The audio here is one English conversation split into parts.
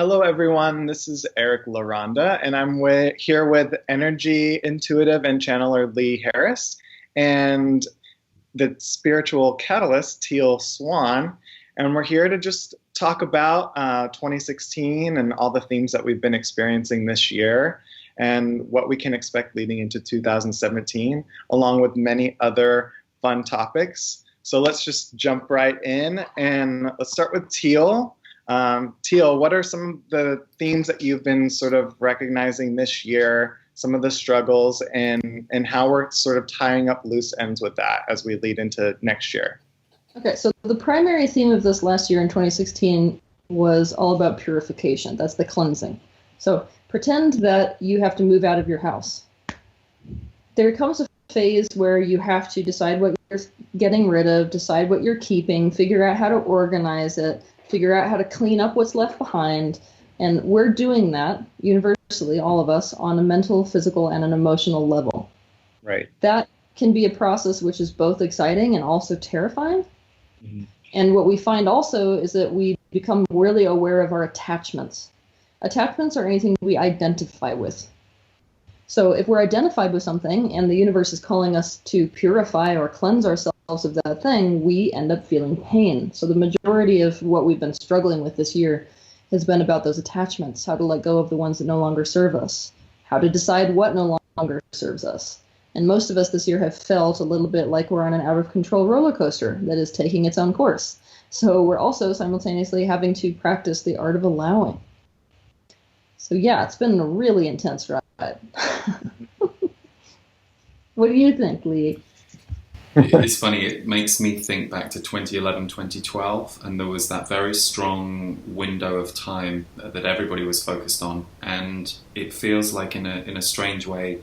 Hello, everyone. This is Eric LaRonda, and here with energy intuitive and channeler Lee Harris and the spiritual catalyst Teal Swan. And we're here to just talk about 2016 and all the themes that we've been experiencing this year and what we can expect leading into 2017, along with many other fun topics. So let's just jump right in, and let's start with Teal. Teal, what are some of the themes that you've been sort of recognizing this year, some of the struggles, and how we're sort of tying up loose ends with that as we lead into next year? Okay, so the primary theme of this last year in 2016 was all about purification. That's the cleansing. So pretend that you have to move out of your house. There comes a phase where you have to decide what you're getting rid of, decide what you're keeping, figure out how to organize it, figure out how to clean up what's left behind. And we're doing that universally, all of us, on a mental, physical, and an emotional level. Right. That can be a process which is both exciting and also terrifying. Mm-hmm. And what we find also is that we become really aware of our attachments. Attachments are anything we identify with. So if we're identified with something and the universe is calling us to purify or cleanse ourselves of that thing, we end up feeling pain. So the majority of what we've been struggling with this year has been about those attachments, how to let go of the ones that no longer serve us, how to decide what no longer serves us. And most of us this year have felt a little bit like we're on an out-of-control roller coaster that is taking its own course. So we're also simultaneously having to practice the art of allowing. So yeah, it's been a really intense ride. What do you think, Lee? It's funny, it makes me think back to 2011, 2012, and there was that very strong window of time that everybody was focused on. And it feels like in a strange way,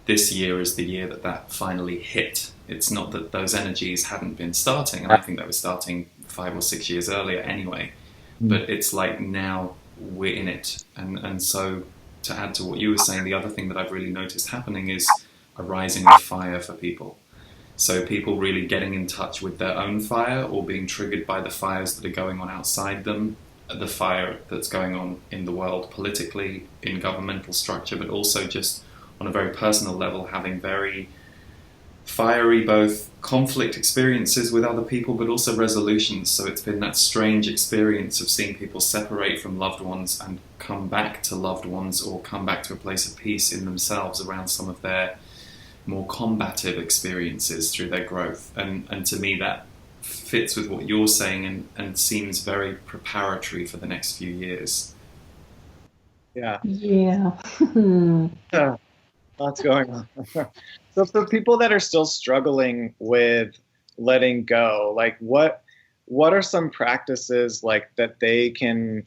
this year is the year that finally hit. It's not that those energies hadn't been starting, and I think they were starting 5 or 6 years earlier anyway, but it's like now we're in it. And so to add to what you were saying, the other thing that I've really noticed happening is a rising of fire for people. So people really getting in touch with their own fire or being triggered by the fires that are going on outside them, the fire that's going on in the world politically, in governmental structure, but also just on a very personal level, having very fiery both conflict experiences with other people, but also resolutions. So it's been that strange experience of seeing people separate from loved ones and come back to loved ones or come back to a place of peace in themselves around some of their more combative experiences through their growth. And to me, that fits with what you're saying and seems very preparatory for the next few years. Yeah. Yeah. Yeah. Lots going on. So for people that are still struggling with letting go, like what are some practices like that they can,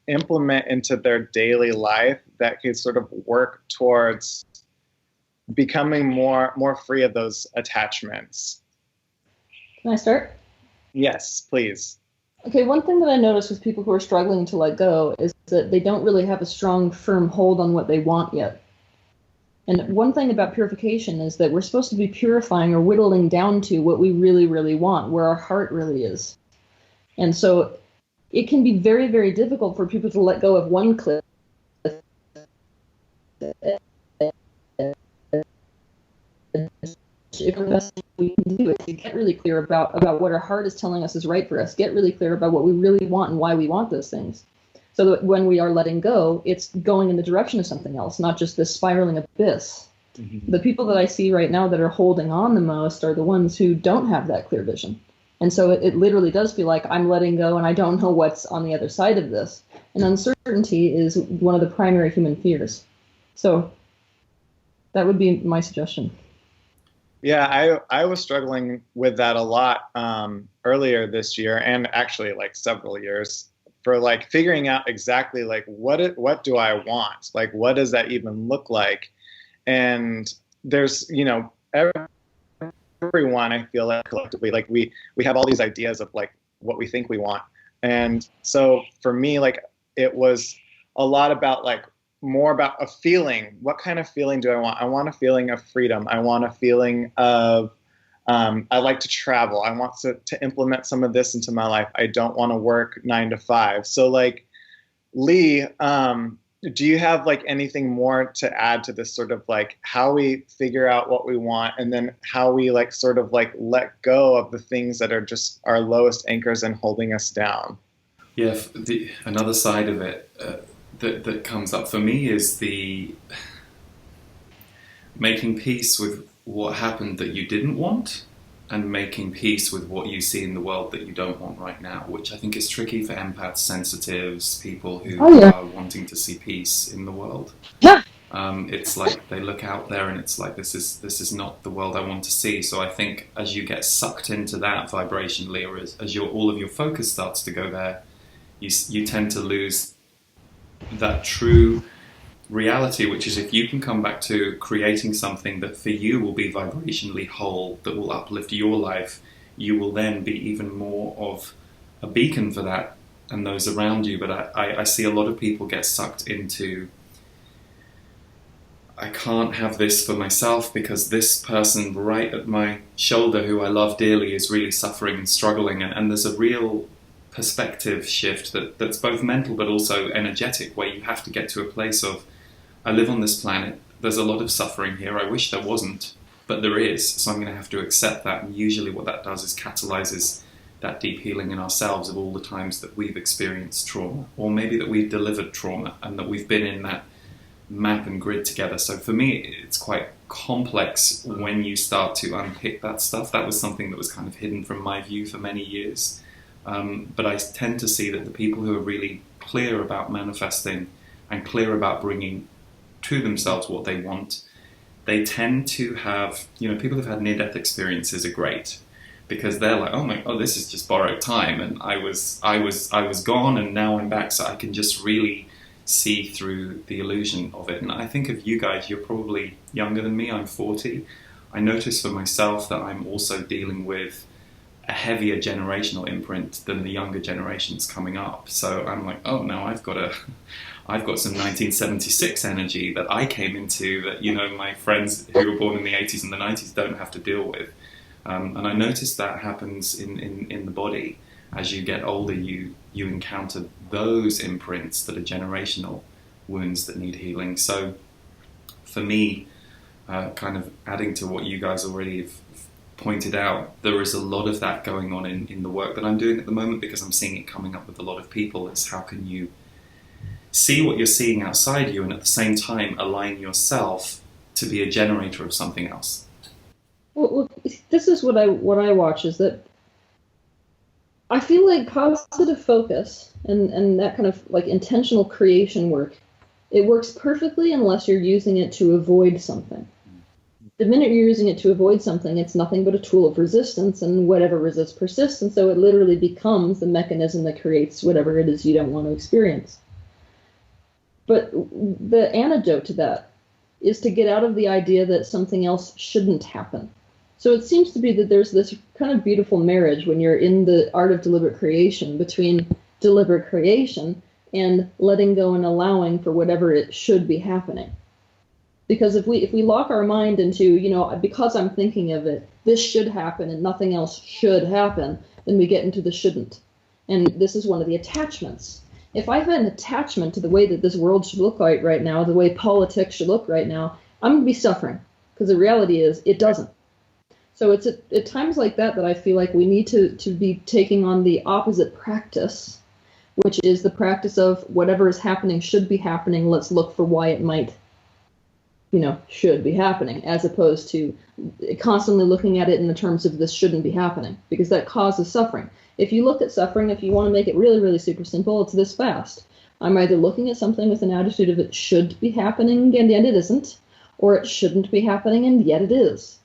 implement into their daily life that could sort of work towards becoming more free of those attachments? Can I start? Yes, please. Okay, one thing that I noticed with people who are struggling to let go is that they don't really have a strong, firm hold on what they want yet. And one thing about purification is that we're supposed to be purifying or whittling down to what we really, really want, where our heart really is. And so it can be very, very difficult for people to let go of one cliff. If the best thing we can do is to get really clear about what our heart is telling us is right for us, get really clear about what we really want and why we want those things. So that when we are letting go, it's going in the direction of something else, not just this spiraling abyss. Mm-hmm. The people that I see right now that are holding on the most are the ones who don't have that clear vision. And so it literally does feel like I'm letting go and I don't know what's on the other side of this. And uncertainty is one of the primary human fears. So that would be my suggestion. Yeah, I was struggling with that a lot earlier this year, and actually like several years, for like figuring out exactly like what do I want? Like what does that even look like? And there's, everyone, I feel like collectively, like we have all these ideas of like what we think we want. And so for me, like it was a lot about like more about a feeling. What kind of feeling do I want? I want a feeling of freedom. I want a feeling of I like to travel. I want to implement some of this into my life. I don't want to work 9 to 5. So like Lee, do you have like anything more to add to this sort of like how we figure out what we want and then how we like sort of like let go of the things that are just our lowest anchors and holding us down? Yeah, another side of it that comes up for me is the making peace with what happened that you didn't want and making peace with what you see in the world that you don't want right now, which I think is tricky for empaths, sensitives, people who are wanting to see peace in the world. Yeah. It's like they look out there and it's like, this is not the world I want to see. So I think as you get sucked into that vibrationally, or as all of your focus starts to go there, you tend to lose that true reality, which is if you can come back to creating something that for you will be vibrationally whole, that will uplift your life, you will then be even more of a beacon for that and those around you. But I see a lot of people get sucked into, I can't have this for myself because this person right at my shoulder who I love dearly is really suffering and struggling, and there's a real perspective shift that's both mental but also energetic, where you have to get to a place of, I live on this planet, there's a lot of suffering here, I wish there wasn't, but there is, so I'm going to have to accept that. And usually what that does is catalyzes that deep healing in ourselves of all the times that we've experienced trauma, or maybe that we've delivered trauma and that we've been in that map and grid together. So for me, it's quite complex when you start to unpick that stuff. That was something that was kind of hidden from my view for many years. But I tend to see that the people who are really clear about manifesting and clear about bringing to themselves what they want, they tend to have, people who've had near-death experiences are great because they're like, oh, this is just borrowed time, and I was gone and now I'm back, so I can just really see through the illusion of it. And I think of you guys, you're probably younger than me, I'm 40. I notice for myself that I'm also dealing with a heavier generational imprint than the younger generations coming up. So I'm like, oh no, I've got some 1976 energy that I came into that, my friends who were born in the 80s and the 90s don't have to deal with. And I notice that happens in the body. As you get older, you encounter those imprints that are generational wounds that need healing. So for me, kind of adding to what you guys already have pointed out, there is a lot of that going on in the work that I'm doing at the moment, because I'm seeing it coming up with a lot of people. Is how can you see what you're seeing outside you and at the same time align yourself to be a generator of something else? Well, this is what I watch, is that I feel like positive focus and that kind of like intentional creation work, it works perfectly unless you're using it to avoid something. The minute you're using it to avoid something, it's nothing but a tool of resistance, and whatever resists persists, and so it literally becomes the mechanism that creates whatever it is you don't want to experience. But the antidote to that is to get out of the idea that something else shouldn't happen. So it seems to be that there's this kind of beautiful marriage when you're in the art of deliberate creation between deliberate creation and letting go and allowing for whatever it should be happening. Because if we lock our mind into, because I'm thinking of it, this should happen and nothing else should happen, then we get into the shouldn't. And this is one of the attachments. If I have an attachment to the way that this world should look like right now, the way politics should look right now, I'm going to be suffering. Because the reality is, it doesn't. So it's at times like that I feel like we need to be taking on the opposite practice, which is the practice of whatever is happening should be happening. Let's look for why it might should be happening, as opposed to constantly looking at it in the terms of this shouldn't be happening, because that causes suffering. If you look at suffering, if you want to make it really, really super simple, it's this fast. I'm either looking at something with an attitude of it should be happening and yet it isn't, or it shouldn't be happening and yet it is.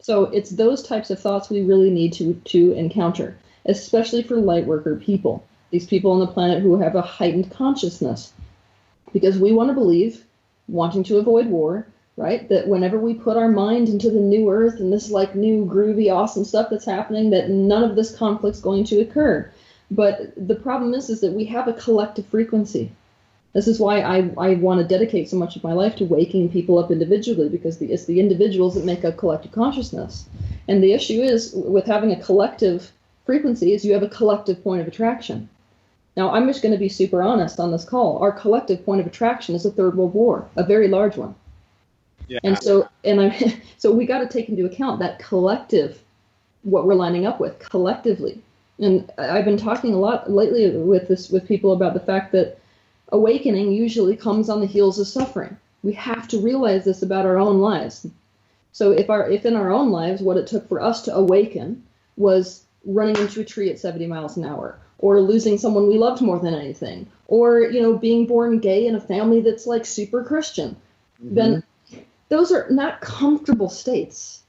So it's those types of thoughts we really need to encounter, especially for light worker people, these people on the planet who have a heightened consciousness, because we want to believe, wanting to avoid war, right? That whenever we put our mind into the new earth and this like new groovy awesome stuff that's happening, that none of this conflict's going to occur. But the problem is that we have a collective frequency. This is why I want to dedicate so much of my life to waking people up individually, because it's the individuals that make a collective consciousness. And the issue is with having a collective frequency is you have a collective point of attraction. Now, I'm just going to be super honest on this call. Our collective point of attraction is a third world war, a very large one. Yeah. And so, so we got to take into account that collective, what we're lining up with collectively. And I've been talking a lot lately with people about the fact that awakening usually comes on the heels of suffering. We have to realize this about our own lives. So if in our own lives what it took for us to awaken was running into a tree at 70 miles an hour, or losing someone we loved more than anything, or being born gay in a family that's like super Christian, then those are not comfortable states,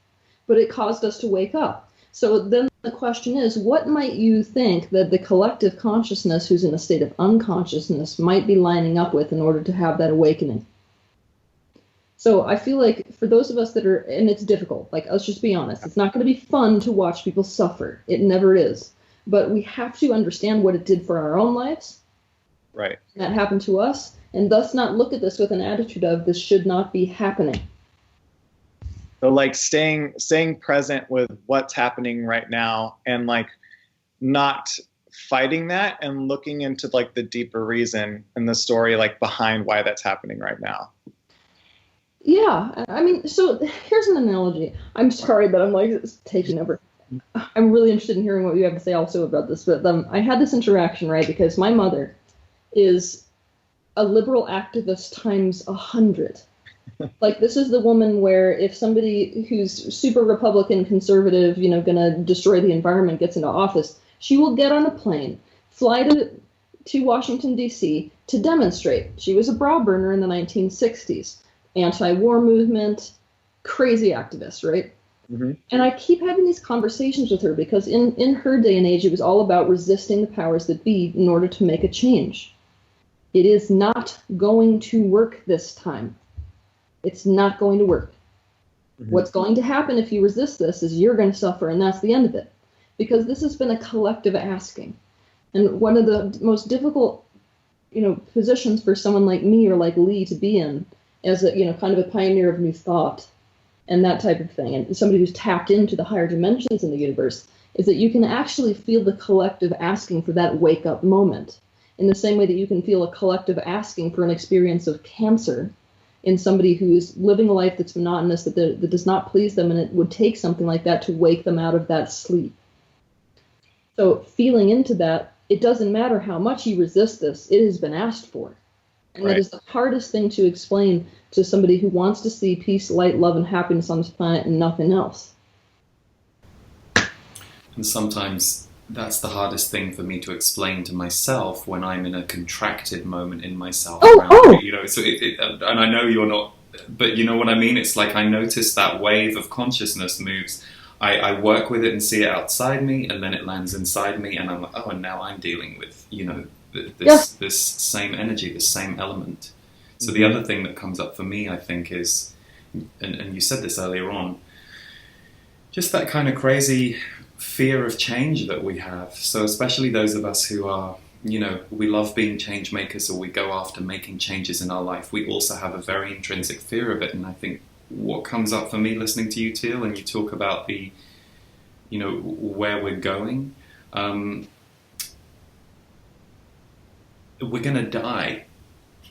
but it caused us to wake up. So then the question is, what might you think that the collective consciousness who's in a state of unconsciousness might be lining up with in order to have that awakening? So I feel like for those of us that are, and it's difficult, like, let's just be honest, it's not going to be fun to watch people suffer. It never is. But we have to understand what it did for our own lives. Right. That happened to us, and thus not look at this with an attitude of this should not be happening. So like staying present with what's happening right now, and like not fighting that, and looking into like the deeper reason and the story like behind why that's happening right now. Yeah, I mean, so here's an analogy. I'm sorry, but I'm like it's taking over. I'm really interested in hearing what you have to say also about this. But I had this interaction, right, because my mother is a liberal activist times 100. Like, this is the woman where if somebody who's super Republican, conservative, gonna destroy the environment gets into office, she will get on a plane, fly to Washington, D.C. to demonstrate. She was a brow burner in the 1960s. Anti-war movement, crazy activist, right? Mm-hmm. And I keep having these conversations with her because in her day and age, it was all about resisting the powers that be in order to make a change. It is not going to work this time. It's not going to work. Mm-hmm. What's going to happen if you resist this is you're going to suffer, and that's the end of it. Because this has been a collective asking. And one of the most difficult, positions for someone like me or like Lee to be in as a, kind of a pioneer of new thought and that type of thing, and somebody who's tapped into the higher dimensions in the universe, is that you can actually feel the collective asking for that wake-up moment, in the same way that you can feel a collective asking for an experience of cancer in somebody who's living a life that's monotonous, that does not please them, and it would take something like that to wake them out of that sleep. So feeling into that, it doesn't matter how much you resist this, it has been asked for. And right. That is the hardest thing to explain to somebody who wants to see peace, light, love, and happiness on this planet and nothing else. And sometimes that's the hardest thing for me to explain to myself when I'm in a contracted moment in myself. So and I know you're not, but you know what I mean? It's like I notice that wave of consciousness moves. I work with it and see it outside me, and then it lands inside me, and I'm like, oh, and now I'm dealing with, this same energy, this same element. So the other thing that comes up for me, I think, is, and you said this earlier on, just that kind of crazy fear of change that we have. So especially those of us who are, we love being change makers, or we go after making changes in our life, we also have a very intrinsic fear of it. And I think what comes up for me listening to you, Teal, and you talk about the, where we're going, we're going to die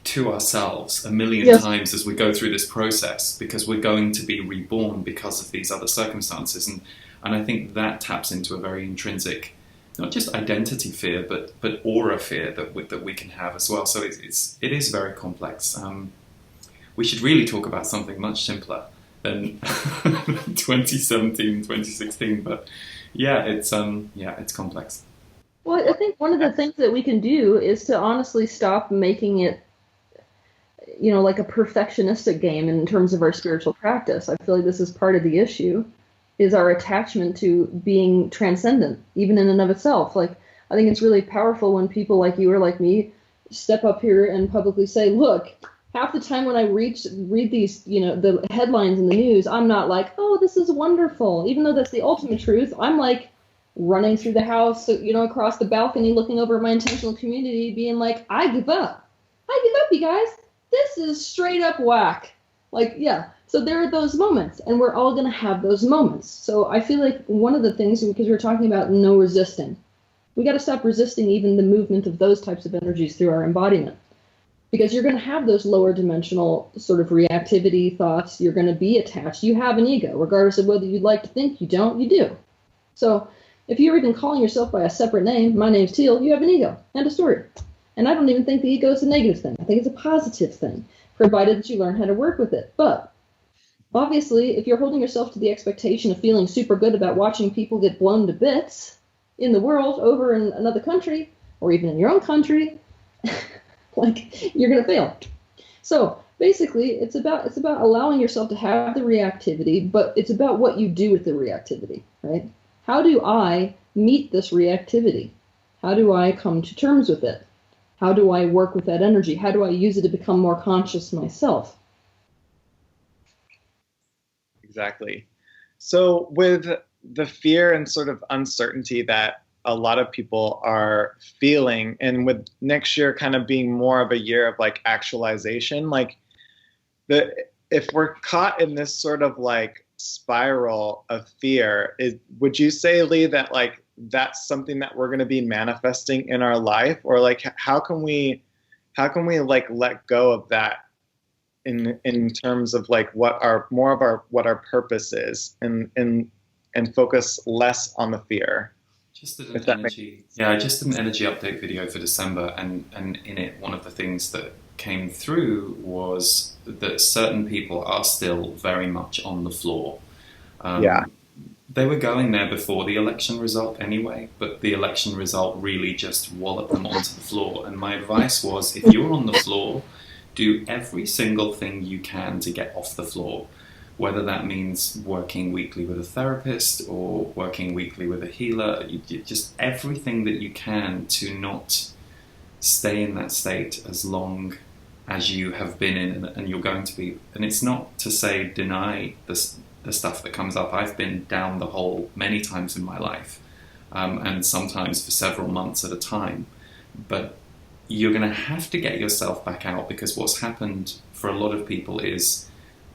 to ourselves a million times as we go through this process, because we're going to be reborn because of these other circumstances. And I think that taps into a very intrinsic, not just identity fear, but aura fear that we can have as well. So it is very complex. We should really talk about something much simpler than 2017, 2016. But it's complex. Well, I think one of the things that we can do is to honestly stop making it, like a perfectionistic game in terms of our spiritual practice. I feel like this is part of the issue, is our attachment to being transcendent, even in and of itself. Like, I think it's really powerful when people like you or like me step up here and publicly say, look, half the time when I read these, the headlines in the news, I'm not like, oh, this is wonderful. Even though that's the ultimate truth, I'm like running through the house, across the balcony, looking over at my intentional community, being like, I give up, you guys. This is straight up whack. Like, yeah. So there are those moments, and we're all going to have those moments. So I feel like one of the things, because we're talking about no resisting, We got to stop resisting even the movement of those types of energies through our embodiment. Because you're going to have those lower dimensional sort of reactivity thoughts. You're going to be attached. You have an ego, regardless of whether you'd like to think you don't, you do. So if you're even calling yourself by a separate name, my name's Teal, you have an ego. End of story. And I don't even think the ego is a negative thing. I think it's a positive thing, provided that you learn how to work with it. But obviously, if you're holding yourself to the expectation of feeling super good about watching people get blown to bits in the world, over in another country, or even in your own country, like, you're going to fail. So basically, it's about allowing yourself to have the reactivity, but it's about what you do with the reactivity, right? How do I meet this reactivity? How do I come to terms with it? How do I work with that energy? How do I use it to become more conscious myself? Exactly. So with the fear and sort of uncertainty that a lot of people are feeling, and with next year kind of being more of a year of like actualization, like if we're caught in this sort of like spiral of fear, would you say, Lee, that like that's something that we're going to be manifesting in our life? Or like how can we like let go of that in terms of like what our purpose is, and focus less on the fear? Just did an energy update video for December, and in it, one of the things that came through was that certain people are still very much on the floor. They were going there before the election result anyway, but the election result really just walloped them onto the floor. And my advice was, if you're on the floor, do every single thing you can to get off the floor. Whether that means working weekly with a therapist or working weekly with a healer, just everything that you can to not stay in that state as long as you have been in and you're going to be. And it's not to say deny the stuff that comes up. I've been down the hole many times in my life, and sometimes for several months at a time. But you're going to have to get yourself back out, because what's happened for a lot of people is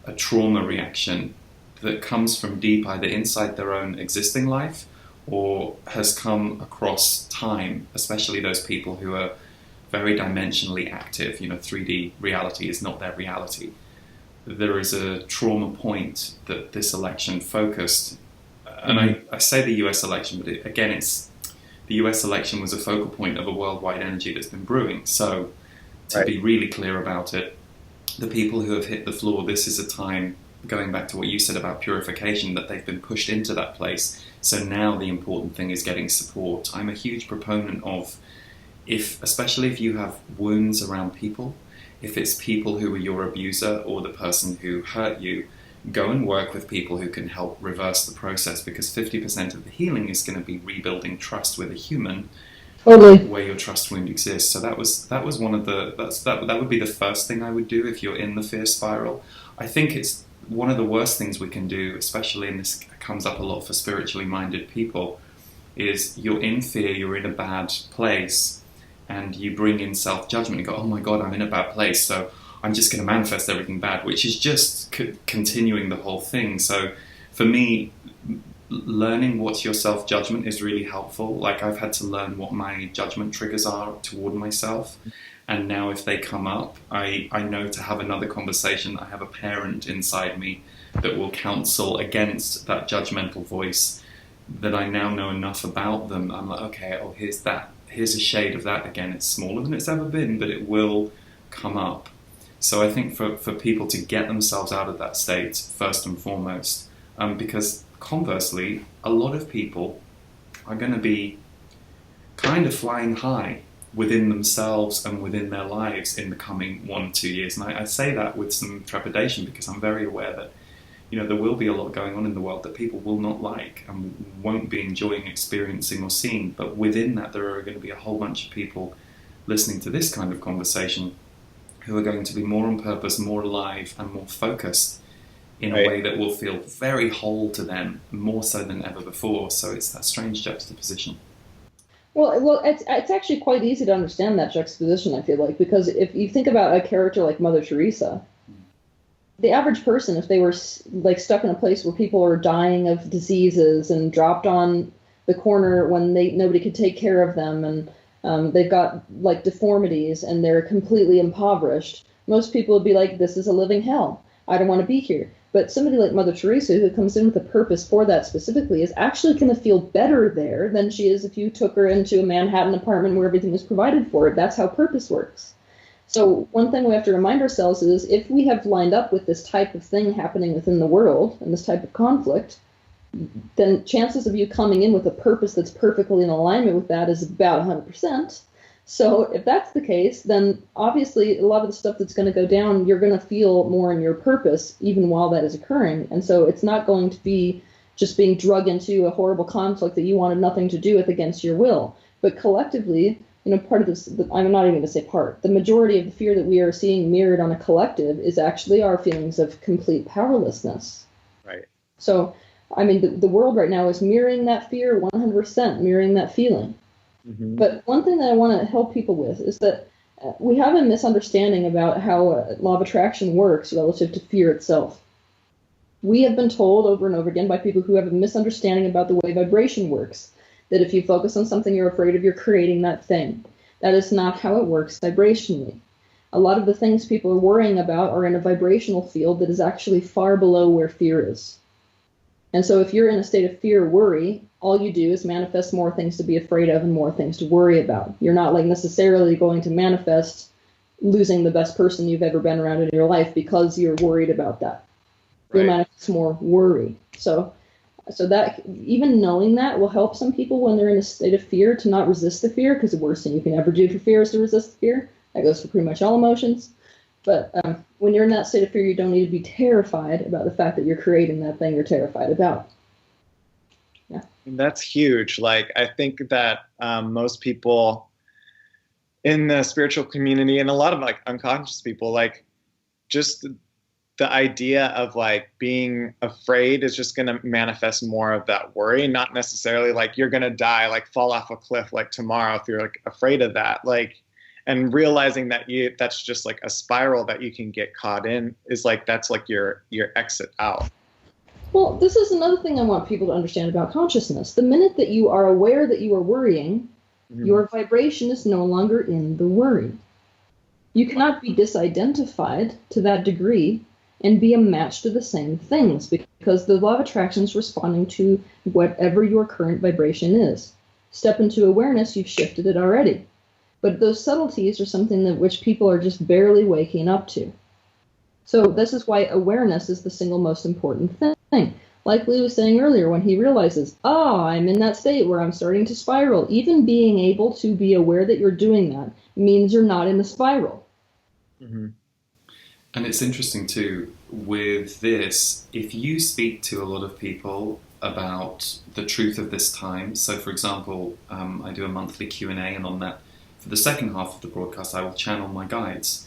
a trauma reaction that comes from deep, either inside their own existing life or has come across time, especially those people who are very dimensionally active. 3D reality is not their reality. There is a trauma point that this election focused, and I say the US election, but the US election was a focal point of a worldwide energy that's been brewing. So to be really clear about it, the people who have hit the floor, this is a time, going back to what you said about purification, that they've been pushed into that place. So now the important thing is getting support. I'm a huge proponent of, especially if you have wounds around people, if it's people who are your abuser or the person who hurt you, go and work with people who can help reverse the process, because 50% of the healing is going to be rebuilding trust with a human. Totally. Where your trust wound exists. So that was one of that would be the first thing I would do if you're in the fear spiral. I think it's one of the worst things we can do, especially, and this comes up a lot for spiritually minded people, is you're in fear, you're in a bad place, and you bring in self-judgment and go, oh my God, I'm in a bad place, so I'm just going to manifest everything bad, which is just continuing the whole thing. So for me, learning what's your self-judgment is really helpful. Like, I've had to learn what my judgment triggers are toward myself. And now if they come up, I know to have another conversation. I have a parent inside me that will counsel against that judgmental voice, that I now know enough about them. I'm like, okay, here's a shade of that again. It's smaller than it's ever been, but it will come up. So I think for people to get themselves out of that state, first and foremost, because conversely, a lot of people are going to be kind of flying high within themselves and within their lives in the coming 1-2 years. And I say that with some trepidation, because I'm very aware that there will be a lot going on in the world that people will not like and won't be enjoying experiencing or seeing. But within that, there are going to be a whole bunch of people listening to this kind of conversation who are going to be more on purpose, more alive, and more focused in a way that will feel very whole to them, more so than ever before. So it's that strange juxtaposition. Well, it's actually quite easy to understand that juxtaposition, I feel like, because if you think about a character like Mother Teresa, the average person, if they were like stuck in a place where people are dying of diseases and dropped on the corner when nobody could take care of them, and they've got like deformities and they're completely impoverished, most people would be like, this is a living hell. I don't want to be here. But somebody like Mother Teresa, who comes in with a purpose for that specifically, is actually going to feel better there than she is if you took her into a Manhattan apartment where everything was provided for her. That's how purpose works. So one thing we have to remind ourselves is if we have lined up with this type of thing happening within the world and this type of conflict, then chances of you coming in with a purpose that's perfectly in alignment with that is about 100%. So if that's the case, then obviously a lot of the stuff that's going to go down, you're going to feel more in your purpose even while that is occurring. And so it's not going to be just being drug into a horrible conflict that you wanted nothing to do with against your will. But collectively, part of this, I'm not even going to say part, the majority of the fear that we are seeing mirrored on a collective is actually our feelings of complete powerlessness. Right. So, I mean, the world right now is mirroring that fear 100%, mirroring that feeling. Mm-hmm. But one thing that I want to help people with is that we have a misunderstanding about how law of attraction works relative to fear itself. We have been told over and over again by people who have a misunderstanding about the way vibration works, that if you focus on something you're afraid of, you're creating that thing. That is not how it works vibrationally. A lot of the things people are worrying about are in a vibrational field that is actually far below where fear is. And so if you're in a state of fear or worry, all you do is manifest more things to be afraid of and more things to worry about. You're not like necessarily going to manifest losing the best person you've ever been around in your life because you're worried about that. Right. You'll manifest more worry. So that even knowing that will help some people when they're in a state of fear to not resist the fear, because the worst thing you can ever do for fear is to resist the fear. That goes for pretty much all emotions. But when you're in that state of fear, you don't need to be terrified about the fact that you're creating that thing you're terrified about. Yeah. That's huge. Like, I think that most people in the spiritual community and a lot of like unconscious people, like just the idea of like being afraid is just going to manifest more of that worry, not necessarily like you're going to die, like fall off a cliff like tomorrow if you're like afraid of that. Like, and realizing that that's just like a spiral that you can get caught in is like, that's like your exit out. Well, this is another thing I want people to understand about consciousness. The minute that you are aware that you are worrying, mm-hmm. your vibration is no longer in the worry. You cannot be disidentified to that degree and be a match to the same things, because the law of attraction is responding to whatever your current vibration is. Step into awareness, you've shifted it already. But those subtleties are something that which people are just barely waking up to. So this is why awareness is the single most important thing. Like Lee was saying earlier, when he realizes, I'm in that state where I'm starting to spiral, even being able to be aware that you're doing that means you're not in the spiral. Mm-hmm. And it's interesting too, with this, if you speak to a lot of people about the truth of this time, so for example, I do a monthly Q&A, and on that, for the second half of the broadcast, I will channel my guides.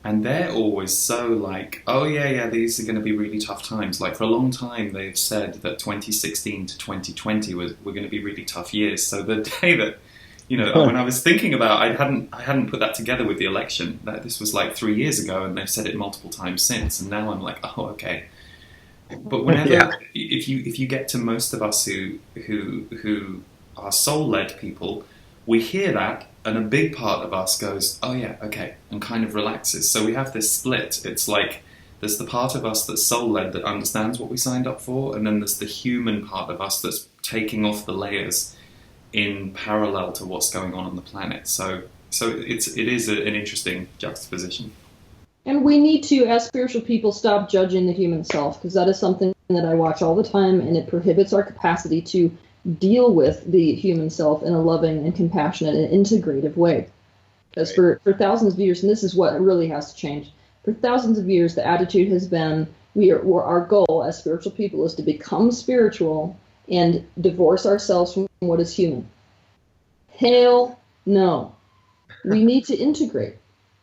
And they're always so like, oh yeah, these are going to be really tough times. Like for a long time, they've said that 2016 to 2020 were going to be really tough years. So the day that, when I was thinking about, I hadn't put that together with the election. That this was like 3 years ago, and they've said it multiple times since. And now I'm like, oh, okay. But whenever, if you get to most of us who are soul-led people, we hear that, and a big part of us goes, oh yeah, okay, and kind of relaxes. So we have this split. It's like there's the part of us that's soul-led that understands what we signed up for, and then there's the human part of us that's taking off the layers in parallel to what's going on the planet. So it is an interesting juxtaposition. And we need to, as spiritual people, stop judging the human self, because that is something that I watch all the time, and it prohibits our capacity to deal with the human self in a loving and compassionate and integrative way. Because for thousands of years, and this is what really has to change, for thousands of years the attitude has been, our goal as spiritual people is to become spiritual and divorce ourselves from what is human. Hell no. We need to integrate.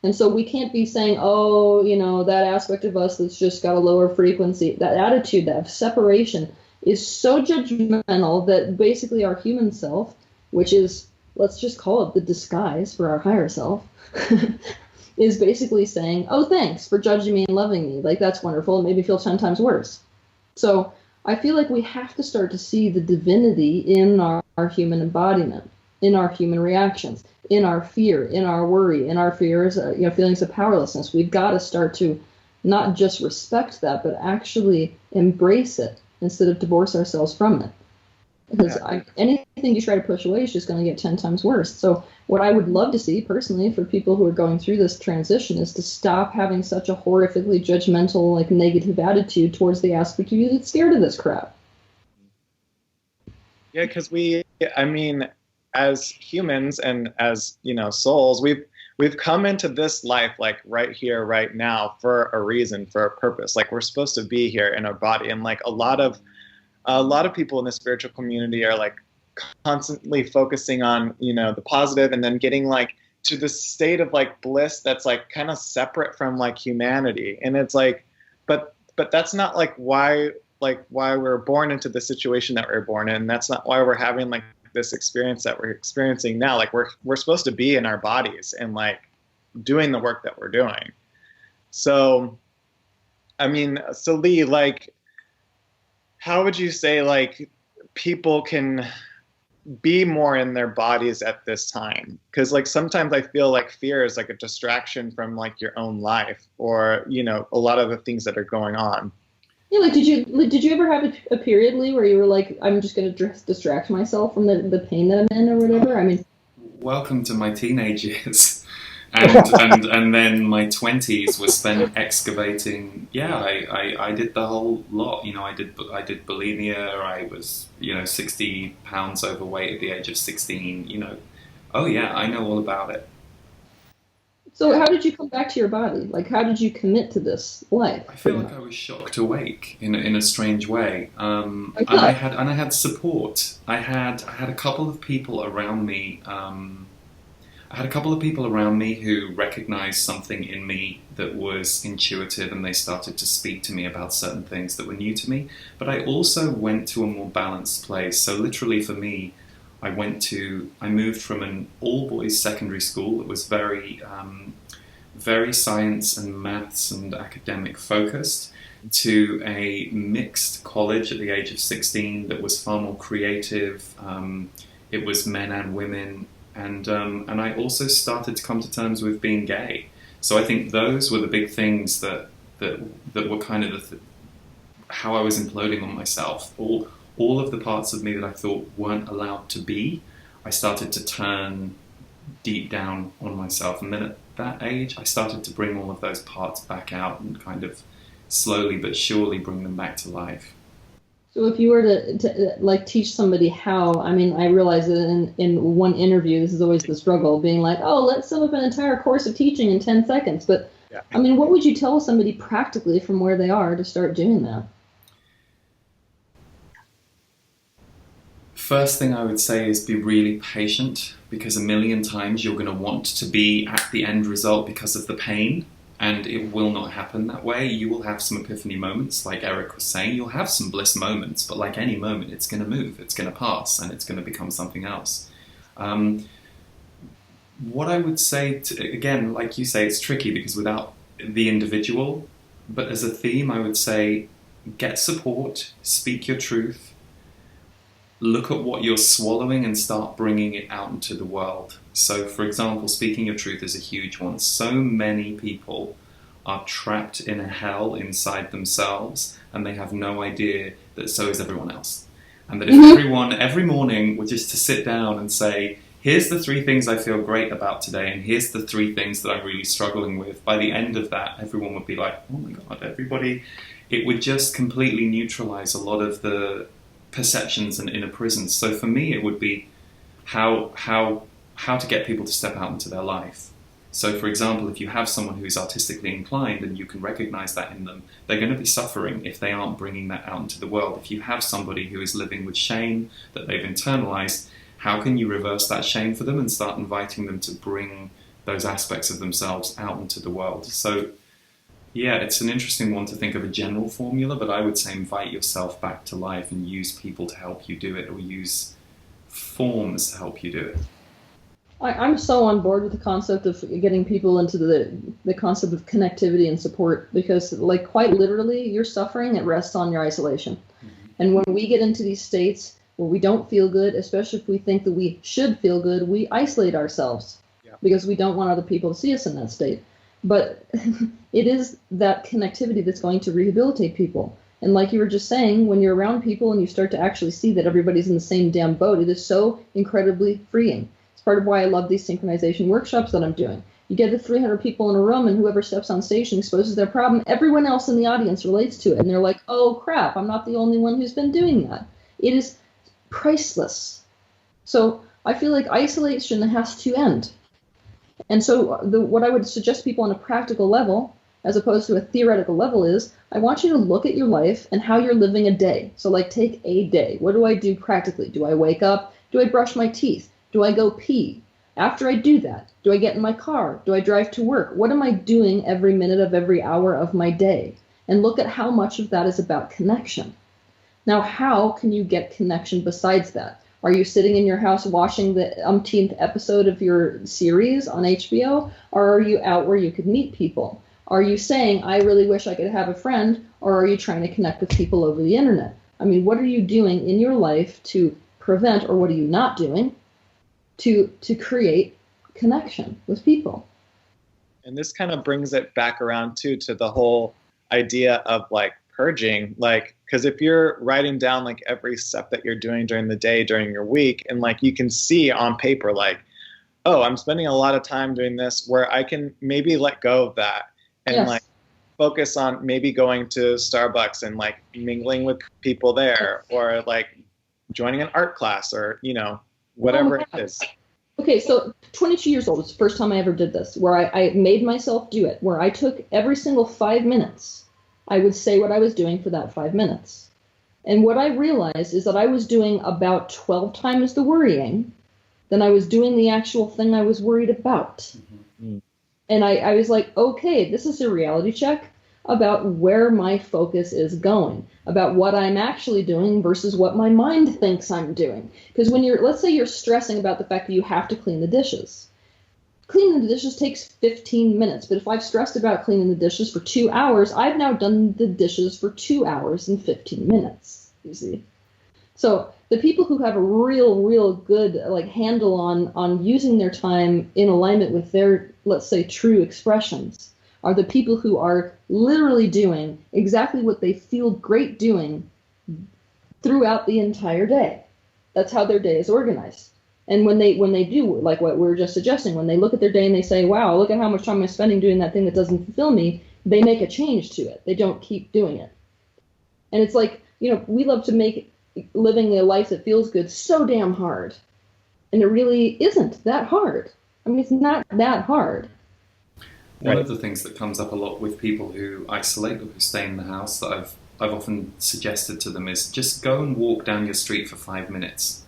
And so we can't be saying, that aspect of us that's just got a lower frequency. That attitude, that separation, is so judgmental that basically our human self, which is, let's just call it the disguise for our higher self, is basically saying, oh, thanks for judging me and loving me. Like, that's wonderful. It made me feel 10 times worse. So I feel like we have to start to see the divinity in our human embodiment, in our human reactions, in our fear, in our worry, in our fears, feelings of powerlessness. We've got to start to not just respect that, but actually embrace it instead of divorce ourselves from it. Because anything you try to push away is just going to get 10 times worse. So what I would love to see personally for people who are going through this transition is to stop having such a horrifically judgmental, like negative attitude towards the aspect of you that's scared of this crap. Yeah, because as humans and as, souls, we've come into this life like right here, right now for a reason, for a purpose. Like we're supposed to be here in our body. And like a lot of people in the spiritual community are like constantly focusing on, the positive and then getting like to this state of like bliss that's like kind of separate from like humanity. And it's like, but that's not like why we're born into the situation that we're born in. That's not why we're having like this experience that we're experiencing now. Like we're supposed to be in our bodies and like doing the work that we're doing. So, so Lee, like, how would you say like people can be more in their bodies at this time? Because like sometimes I feel like fear is like a distraction from like your own life or, a lot of the things that are going on. Yeah, like did you ever have a period, Lee, where you were like, I'm just going to distract myself from the pain that I'm in or whatever? Welcome to my teenage years. And then my 20s was spent excavating. Yeah, I did the whole lot. I did bulimia. I was 60 pounds overweight at the age of 16. Oh yeah, I know all about it. So how did you come back to your body? Like how did you commit to this life? I feel like I was shocked awake in a strange way. And I had support. I had a couple of people around me. I had a couple of people around me who recognized something in me that was intuitive, and they started to speak to me about certain things that were new to me. But I also went to a more balanced place. So literally for me, I moved from an all-boys secondary school that was very science and maths and academic focused to a mixed college at the age of 16 that was far more creative. It was men and women. And I also started to come to terms with being gay. So I think those were the big things that were kind of how I was imploding on myself. All of the parts of me that I thought weren't allowed to be, I started to turn deep down on myself. And then at that age, I started to bring all of those parts back out and kind of slowly but surely bring them back to life. So if you were to like teach somebody how, I realize that in one interview, this is always the struggle, being like, oh, let's sum up an entire course of teaching in 10 seconds. But, yeah. What would you tell somebody practically from where they are to start doing that? First thing I would say is be really patient, because a million times you're going to want to be at the end result because of the pain. And it will not happen that way. You will have some epiphany moments, like Eric was saying. You'll have some bliss moments, but like any moment, it's going to move, it's going to pass, and it's going to become something else. What I would say, again, like you say, it's tricky because without the individual, but as a theme, I would say get support, speak your truth, look at what you're swallowing and start bringing it out into the world. So, for example, speaking your truth is a huge one. So many people are trapped in a hell inside themselves, and they have no idea that so is everyone else. And that if everyone, every morning, were just to sit down and say, here's the 3 things I feel great about today, and here's the 3 things that I'm really struggling with, by the end of that, everyone would be like, oh my God, everybody. It would just completely neutralize a lot of the perceptions and inner prisons. So for me, it would be how to get people to step out into their life. So for example, if you have someone who is artistically inclined and you can recognize that in them, they're going to be suffering if they aren't bringing that out into the world. If you have somebody who is living with shame that they've internalized, how can you reverse that shame for them and start inviting them to bring those aspects of themselves out into the world? So yeah, it's an interesting one to think of a general formula, but I would say invite yourself back to life and use people to help you do it, or use forms to help you do it. I'm so on board with the concept of getting people into the concept of connectivity and support, because like quite literally your suffering, it rests on your isolation. Mm-hmm. And when we get into these states where we don't feel good, especially if we think that we should feel good, we isolate ourselves because we don't want other people to see us in that state. But it is that connectivity that's going to rehabilitate people. And like you were just saying, when you're around people and you start to actually see that everybody's in the same damn boat, it is so incredibly freeing. It's part of why I love these synchronization workshops that I'm doing. You get the 300 people in a room, and whoever steps on stage and exposes their problem, everyone else in the audience relates to it. And they're like, oh, crap, I'm not the only one who's been doing that. It is priceless. So I feel like isolation has to end. And so what I would suggest people on a practical level, as opposed to a theoretical level, is I want you to look at your life and how you're living a day. So like take a day. What do I do practically? Do I wake up? Do I brush my teeth? Do I go pee? After I do that, do I get in my car? Do I drive to work? What am I doing every minute of every hour of my day? And look at how much of that is about connection. Now, how can you get connection besides that? Are you sitting in your house watching the umpteenth episode of your series on HBO? Or are you out where you could meet people? Are you saying, I really wish I could have a friend? Or are you trying to connect with people over the internet? I mean, what are you doing in your life to prevent, or what are you not doing to create connection with people? And this kind of brings it back around too to the whole idea of like purging, like, because if you're writing down like every step that you're doing during the day, during your week, and like you can see on paper like, oh, I'm spending a lot of time doing this, where I can maybe let go of that and like focus on maybe going to Starbucks and like mingling with people there, or like joining an art class, or whatever it is. Okay, so 22 years old was the first time I ever did this, where I made myself do it, where I took every single 5 minutes, I would say what I was doing for that 5 minutes. And what I realized is that I was doing about 12 times the worrying than I was doing the actual thing I was worried about. Mm-hmm. And I was like, okay, this is a reality check about where my focus is going, about what I'm actually doing versus what my mind thinks I'm doing. Because when let's say you're stressing about the fact that you have to clean the dishes. Cleaning the dishes takes 15 minutes, but if I've stressed about cleaning the dishes for 2 hours, I've now done the dishes for 2 hours and 15 minutes, you see. So the people who have a real good like handle on using their time in alignment with their, let's say, true expressions are the people who are literally doing exactly what they feel great doing throughout the entire day. That's how their day is organized. And when they do, like what we were just suggesting, when they look at their day and they say, wow, look at how much time I'm spending doing that thing that doesn't fulfill me, they make a change to it. They don't keep doing it. And it's like, we love to make living a life that feels good so damn hard. And it really isn't that hard. I mean, it's not that hard. One of the things that comes up a lot with people who isolate or who stay in the house that I've often suggested to them is just go and walk down your street for 5 minutes.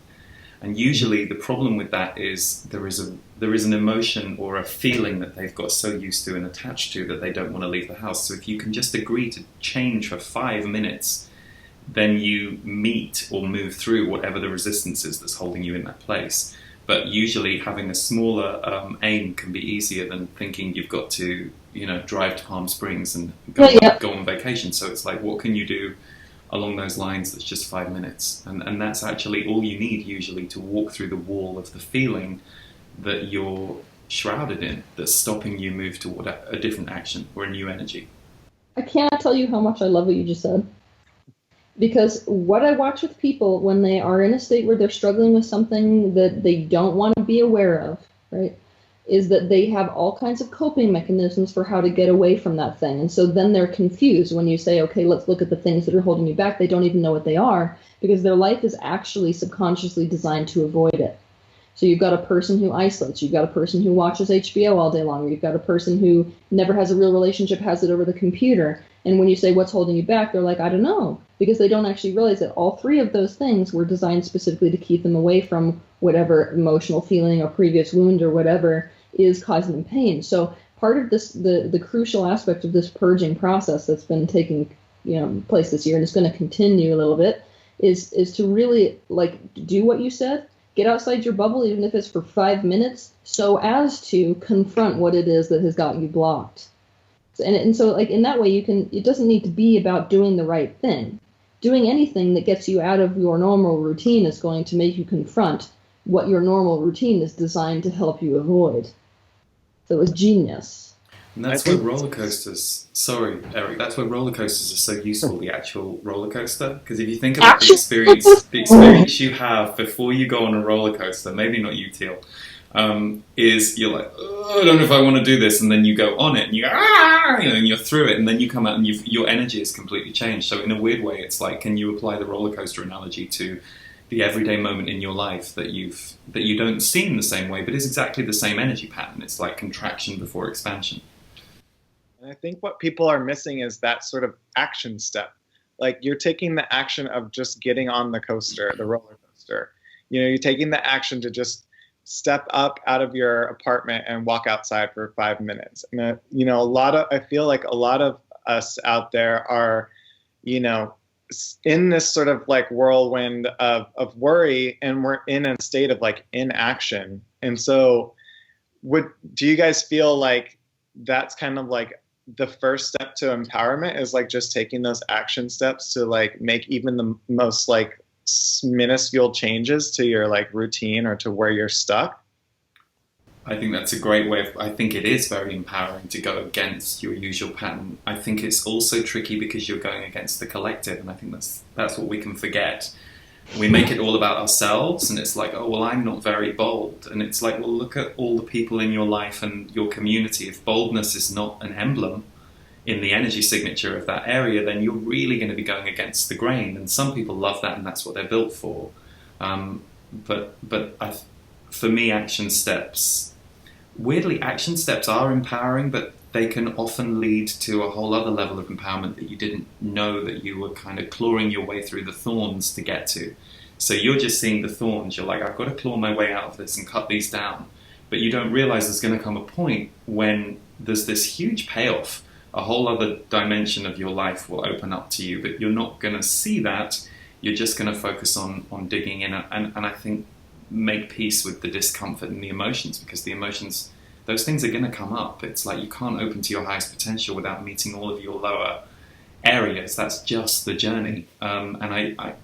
And usually the problem with that is there is an emotion or a feeling that they've got so used to and attached to that they don't want to leave the house. So if you can just agree to change for 5 minutes, then you meet or move through whatever the resistance is that's holding you in that place. But usually having a smaller aim can be easier than thinking you've got to, drive to Palm Springs and go on vacation. So it's like, what can you do along those lines that's just 5 minutes? And that's actually all you need usually to walk through the wall of the feeling that you're shrouded in, that's stopping you move toward a different action or a new energy. I cannot tell you how much I love what you just said. Because what I watch with people when they are in a state where they're struggling with something that they don't want to be aware of, right, is that they have all kinds of coping mechanisms for how to get away from that thing. And so then they're confused when you say, okay, let's look at the things that are holding you back. They don't even know what they are because their life is actually subconsciously designed to avoid it. So you've got a person who isolates, you've got a person who watches HBO all day long, or you've got a person who never has a real relationship, has it over the computer. And when you say, what's holding you back? They're like, I don't know, because they don't actually realize that all three of those things were designed specifically to keep them away from whatever emotional feeling or previous wound or whatever is causing them pain. So part of this, the crucial aspect of this purging process that's been taking place this year, and it's going to continue a little bit, is to really do what you said. Get outside your bubble, even if it's for 5 minutes, so as to confront what it is that has got you blocked. And so in that way, it doesn't need to be about doing the right thing. doing anything that gets you out of your normal routine is going to make you confront what your normal routine is designed to help you avoid. So it was genius. And that's where roller coasters, sorry, Eric, that's where roller coasters are so useful, the actual roller coaster. Because if you think about the experience you have before you go on a roller coaster, maybe not you, Teal, is you're like, oh, I don't know if I want to do this, and then you go on it, and you go, and you're through it, and then you come out and your energy is completely changed. So in a weird way, it's like, can you apply the roller coaster analogy to the everyday moment in your life that you don't see in the same way, but is exactly the same energy pattern? It's like contraction before expansion. And I think what people are missing is that sort of action step. Like, you're taking the action of just getting on the coaster, the roller coaster. You're taking the action to just step up out of your apartment and walk outside for 5 minutes. And I feel like a lot of us out there are, in this sort of like whirlwind of worry, and we're in a state of like inaction. And so do you guys feel like that's kind of like the first step to empowerment, is like just taking those action steps to like make even the most like minuscule changes to your like routine or to where you're stuck? I think that's a great way I think it is very empowering to go against your usual pattern. I think it's also tricky because you're going against the collective, and I think that's what we can forget. We make it all about ourselves, and it's like, oh, well, I'm not very bold. And it's like, well, look at all the people in your life and your community. If boldness is not an emblem in the energy signature of that area, then you're really going to be going against the grain. And some people love that, and that's what they're built for. For me, action steps are empowering, but they can often lead to a whole other level of empowerment that you didn't know that you were kind of clawing your way through the thorns to get to. So you're just seeing the thorns. You're like, I've got to claw my way out of this and cut these down. But you don't realize there's going to come a point when there's this huge payoff. A whole other dimension of your life will open up to you, but you're not going to see that. You're just going to focus on digging in and I think make peace with the discomfort and the emotions, because the emotions, those things are going to come up. It's like you can't open to your highest potential without meeting all of your lower areas. That's just the journey. And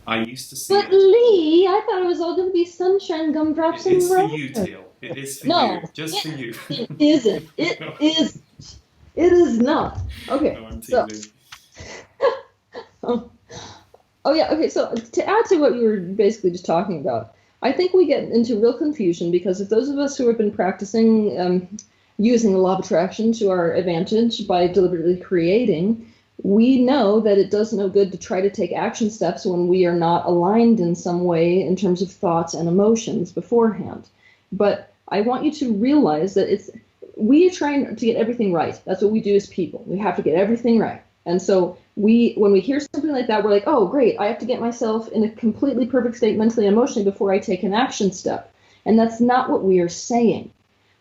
I used to see But Lee, I thought it was all going to be sunshine, gumdrops, and It's for roses. you, Teal. It is for you. Just for you. It isn't. It is. It is not. Okay. No, I'm So, teasing. oh yeah. Okay. So to add to what you were basically just talking about, I think we get into real confusion because if those of us who have been practicing using the law of attraction to our advantage by deliberately creating, we know that it does no good to try to take action steps when we are not aligned in some way in terms of thoughts and emotions beforehand. But I want you to realize that we are trying to get everything right. That's what we do as people. We have to get everything right. And so when we hear something like that, we're like, oh, great, I have to get myself in a completely perfect state mentally and emotionally before I take an action step. And that's not what we are saying.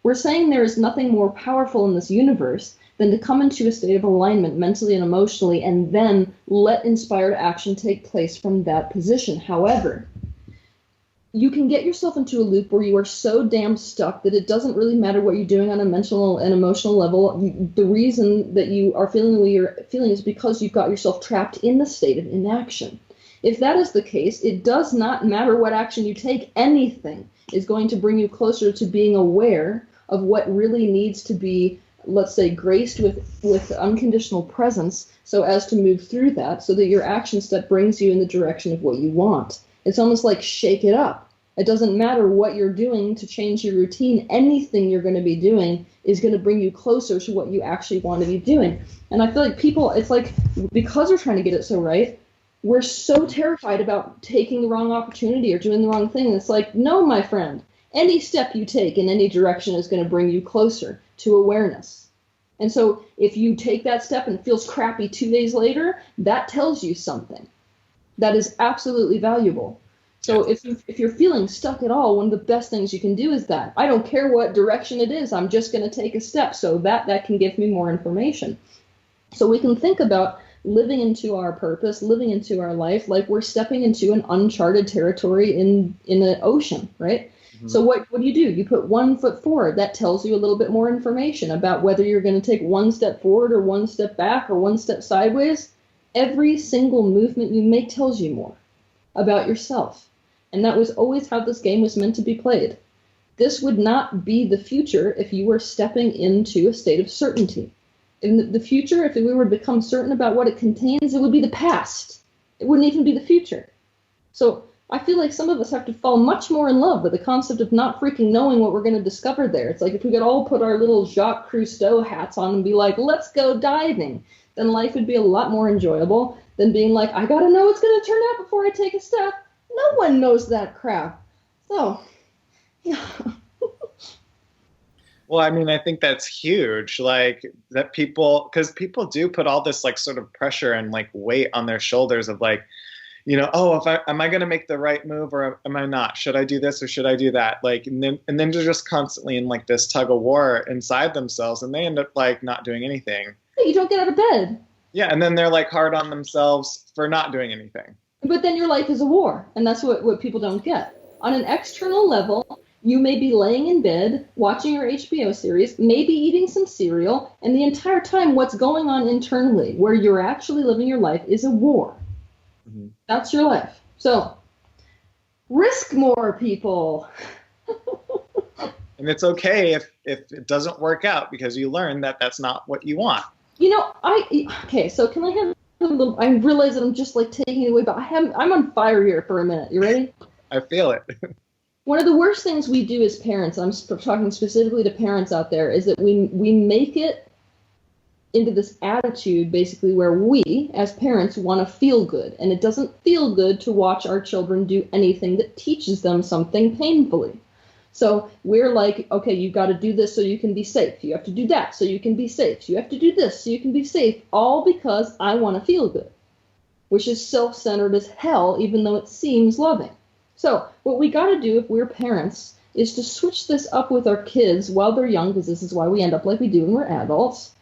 We're saying there is nothing more powerful in this universe than to come into a state of alignment mentally and emotionally and then let inspired action take place from that position. However, you can get yourself into a loop where you are so damn stuck that it doesn't really matter what you're doing on a mental and emotional level. The reason that you are feeling the way you're feeling is because you've got yourself trapped in the state of inaction. If that is the case, it does not matter what action you take. Anything is going to bring you closer to being aware of what really needs to be, let's say, graced with unconditional presence so as to move through that so that your action step brings you in the direction of what you want. It's almost like shake it up. It doesn't matter what you're doing to change your routine. Anything you're going to be doing is going to bring you closer to what you actually want to be doing. And I feel like people, it's like, because we're trying to get it so right, we're so terrified about taking the wrong opportunity or doing the wrong thing. It's like, no, my friend, any step you take in any direction is going to bring you closer to awareness. And so if you take that step and it feels crappy 2 days later, that tells you something. That is absolutely valuable. So if you're feeling stuck at all, one of the best things you can do is that. I don't care what direction it is, I'm just going to take a step so that can give me more information. So we can think about living into our purpose, living into our life, like we're stepping into an uncharted territory in an ocean, right? Mm-hmm. So what do? You put 1 foot forward. That tells you a little bit more information about whether you're going to take 1 step forward or 1 step back or 1 step sideways. every single movement you make tells you more about yourself. And that was always how this game was meant to be played. This would not be the future if you were stepping into a state of certainty. In the future, if we were to become certain about what it contains, it would be the past. It wouldn't even be the future. So I feel like some of us have to fall much more in love with the concept of not freaking knowing what we're going to discover there. It's like if we could all put our little Jacques Cousteau hats on and be like, let's go diving, then life would be a lot more enjoyable than being like, I got to know what's going to turn out before I take a step. No one knows that crap. So, yeah. Well, I mean, I think that's huge. Like that because people do put all this like sort of pressure and like weight on their shoulders of like, oh, am I going to make the right move or am I not? Should I do this or should I do that? Like, and then they're just constantly in like this tug of war inside themselves, and they end up like not doing anything. You don't get out of bed. Yeah, and then they're like hard on themselves for not doing anything. But then your life is a war, and that's what people don't get. On an external level, you may be laying in bed, watching your HBO series, maybe eating some cereal, and the entire time what's going on internally, where you're actually living your life, is a war. Mm-hmm. That's your life. So, risk more, people. And it's okay if it doesn't work out because you learn that that's not what you want. Okay, so can I have a little, I realize that I'm just like taking it away, but I'm on fire here for a minute. You ready? I feel it. One of the worst things we do as parents, I'm talking specifically to parents out there, is that we make it into this attitude basically where we, as parents, want to feel good. And it doesn't feel good to watch our children do anything that teaches them something painfully. So we're like, okay, you've got to do this so you can be safe. You have to do that so you can be safe. You have to do this so you can be safe, all because I want to feel good, which is self-centered as hell, even though it seems loving. So what we got to do if we're parents is to switch this up with our kids while they're young, because this is why we end up like we do when we're adults,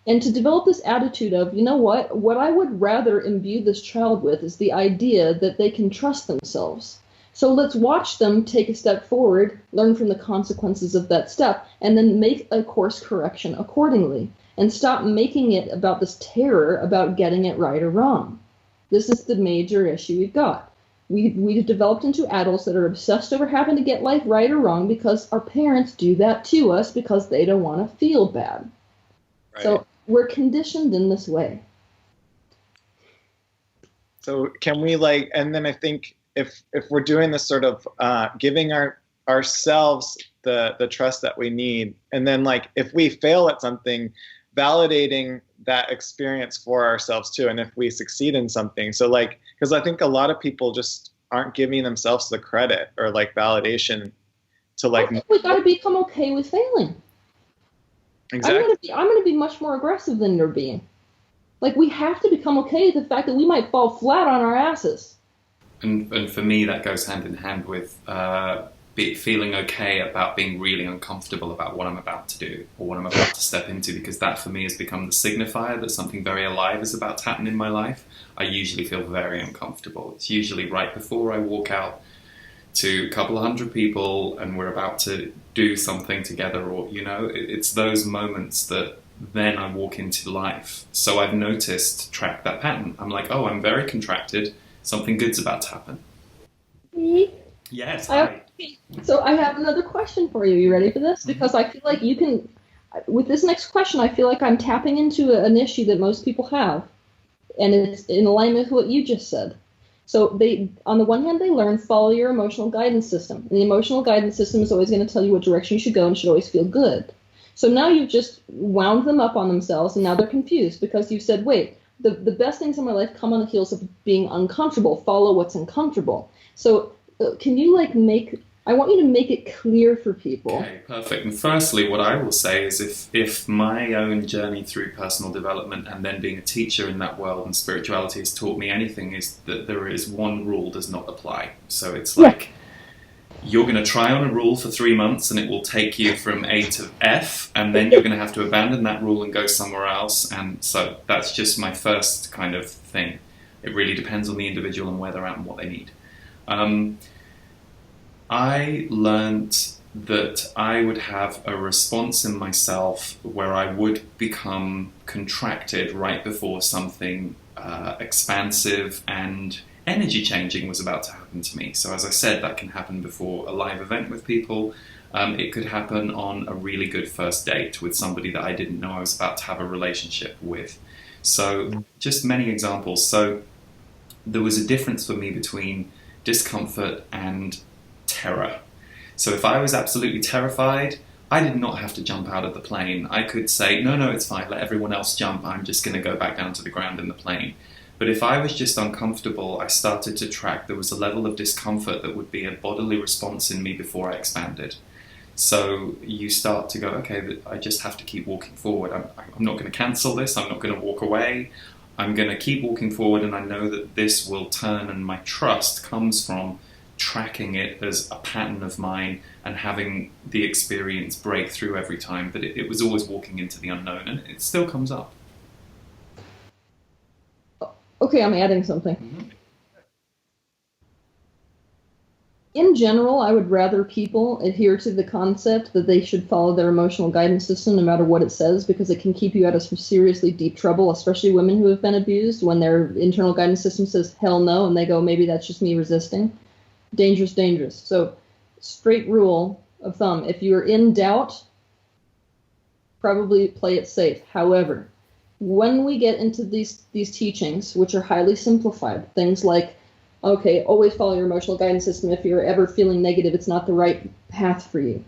and to develop this attitude of, you know what I would rather imbue this child with is the idea that they can trust themselves. So let's watch them take a step forward, learn from the consequences of that step, and then make a course correction accordingly, and stop making it about this terror about getting it right or wrong. This is the major issue we've got. We've developed into adults that are obsessed over having to get life right or wrong because our parents do that to us because they don't want to feel bad. Right. So we're conditioned in this way. So can we and then I think if we're doing this sort of giving ourselves the trust that we need, and then if we fail at something, validating that experience for ourselves too, and if we succeed in something, so because I think a lot of people just aren't giving themselves the credit or validation to I think we got to become okay with failing. Exactly. I'm gonna be much more aggressive than you're being. We have to become okay with the fact that we might fall flat on our asses. And for me, that goes hand in hand with feeling okay about being really uncomfortable about what I'm about to do or what I'm about to step into, because that for me has become the signifier that something very alive is about to happen in my life. I usually feel very uncomfortable. It's usually right before I walk out to a couple of hundred people and we're about to do something together, or it's those moments that then I walk into life. So I've tracked that pattern. I'm like, oh, I'm very contracted. Something good's about to happen. Me? Yes, hi. So I have another question for you. You ready for this? Because I feel like you can, with this next question, I feel like I'm tapping into an issue that most people have. And it's in alignment with what you just said. So on the one hand, they learn, follow your emotional guidance system. And the emotional guidance system is always going to tell you what direction you should go and should always feel good. So now you've just wound them up on themselves, and now they're confused because you've said, wait, the best things in my life come on the heels of being uncomfortable. Follow what's uncomfortable. So can you I want you to make it clear for people. Okay, perfect. And firstly, what I will say is if my own journey through personal development and then being a teacher in that world and spirituality has taught me anything, is that there is one rule does not apply. So it's you're going to try on a rule for 3 months and it will take you from A to F, and then you're going to have to abandon that rule and go somewhere else. And so that's just my first kind of thing. It really depends on the individual and where they're at and what they need. I learned that I would have a response in myself where I would become contracted right before something expansive and energy changing was about to happen to me. So as I said, that can happen before a live event with people. It could happen on a really good first date with somebody that I didn't know I was about to have a relationship with. So just many examples. So there was a difference for me between discomfort and terror. So if I was absolutely terrified, I did not have to jump out of the plane. I could say, no, it's fine, let everyone else jump, I'm just going to go back down to the ground in the plane. But if I was just uncomfortable, I started to track there was a level of discomfort that would be a bodily response in me before I expanded. So you start to go, okay, I just have to keep walking forward. I'm not going to cancel this, I'm not going to walk away. I'm going to keep walking forward, and I know that this will turn, and my trust comes from tracking it as a pattern of mine and having the experience break through every time, but it was always walking into the unknown, and it still comes up. Okay, I'm adding something. Mm-hmm. In general, I would rather people adhere to the concept that they should follow their emotional guidance system no matter what it says, because it can keep you out of some seriously deep trouble, especially women who have been abused, when their internal guidance system says hell no, and they go, maybe that's just me resisting. Dangerous, dangerous. So, straight rule of thumb, if you're in doubt, probably play it safe. However, when we get into these teachings, which are highly simplified, things like, okay, always follow your emotional guidance system. If you're ever feeling negative, it's not the right path for you.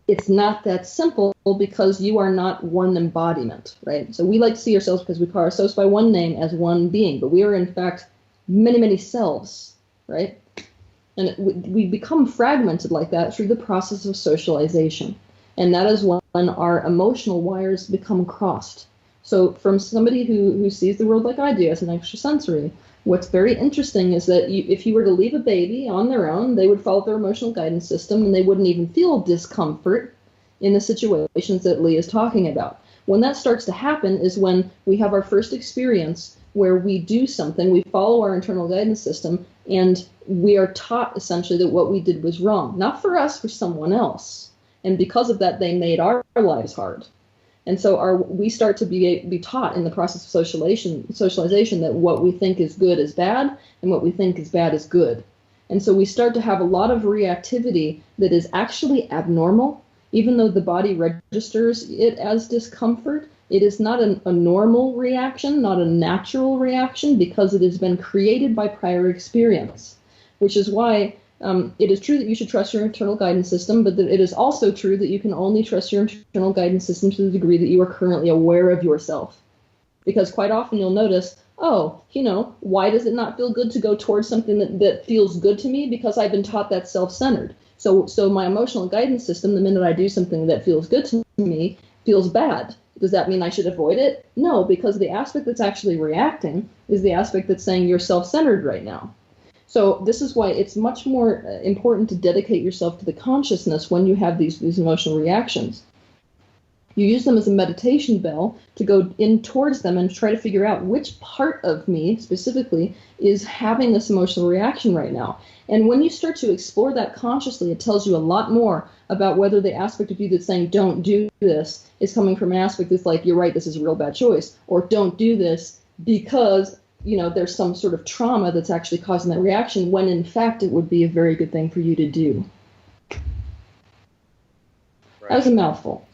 It's not that simple, because you are not one embodiment, right? So we like to see ourselves, because we call ourselves by one name, as one being, but we are in fact many, many selves, right? And we become fragmented like that through the process of socialization. And that is when our emotional wires become crossed. So from somebody who sees the world like I do as an extrasensory, what's very interesting is that if you were to leave a baby on their own, they would follow their emotional guidance system, and they wouldn't even feel discomfort in the situations that Lee is talking about. When that starts to happen is when we have our first experience where we do something, we follow our internal guidance system, and we are taught essentially that what we did was wrong. Not for us, for someone else. And because of that, they made our lives hard. And so we start to be taught in the process of socialization that what we think is good is bad, and what we think is bad is good. And so we start to have a lot of reactivity that is actually abnormal, even though the body registers it as discomfort. It is not a normal reaction, not a natural reaction, because it has been created by prior experience, which is why it is true that you should trust your internal guidance system, but that it is also true that you can only trust your internal guidance system to the degree that you are currently aware of yourself. Because quite often you'll notice, oh, why does it not feel good to go towards something that feels good to me? Because I've been taught that's self-centered. So my emotional guidance system, the minute I do something that feels good to me, feels bad. Does that mean I should avoid it? No, because the aspect that's actually reacting is the aspect that's saying you're self-centered right now. So this is why it's much more important to dedicate yourself to the consciousness when you have these emotional reactions. You use them as a meditation bell to go in towards them and try to figure out which part of me specifically is having this emotional reaction right now. And when you start to explore that consciously, it tells you a lot more about whether the aspect of you that's saying don't do this is coming from an aspect that's like, you're right, this is a real bad choice, or don't do this because there's some sort of trauma that's actually causing that reaction, when in fact it would be a very good thing for you to do. Right. That was a mouthful.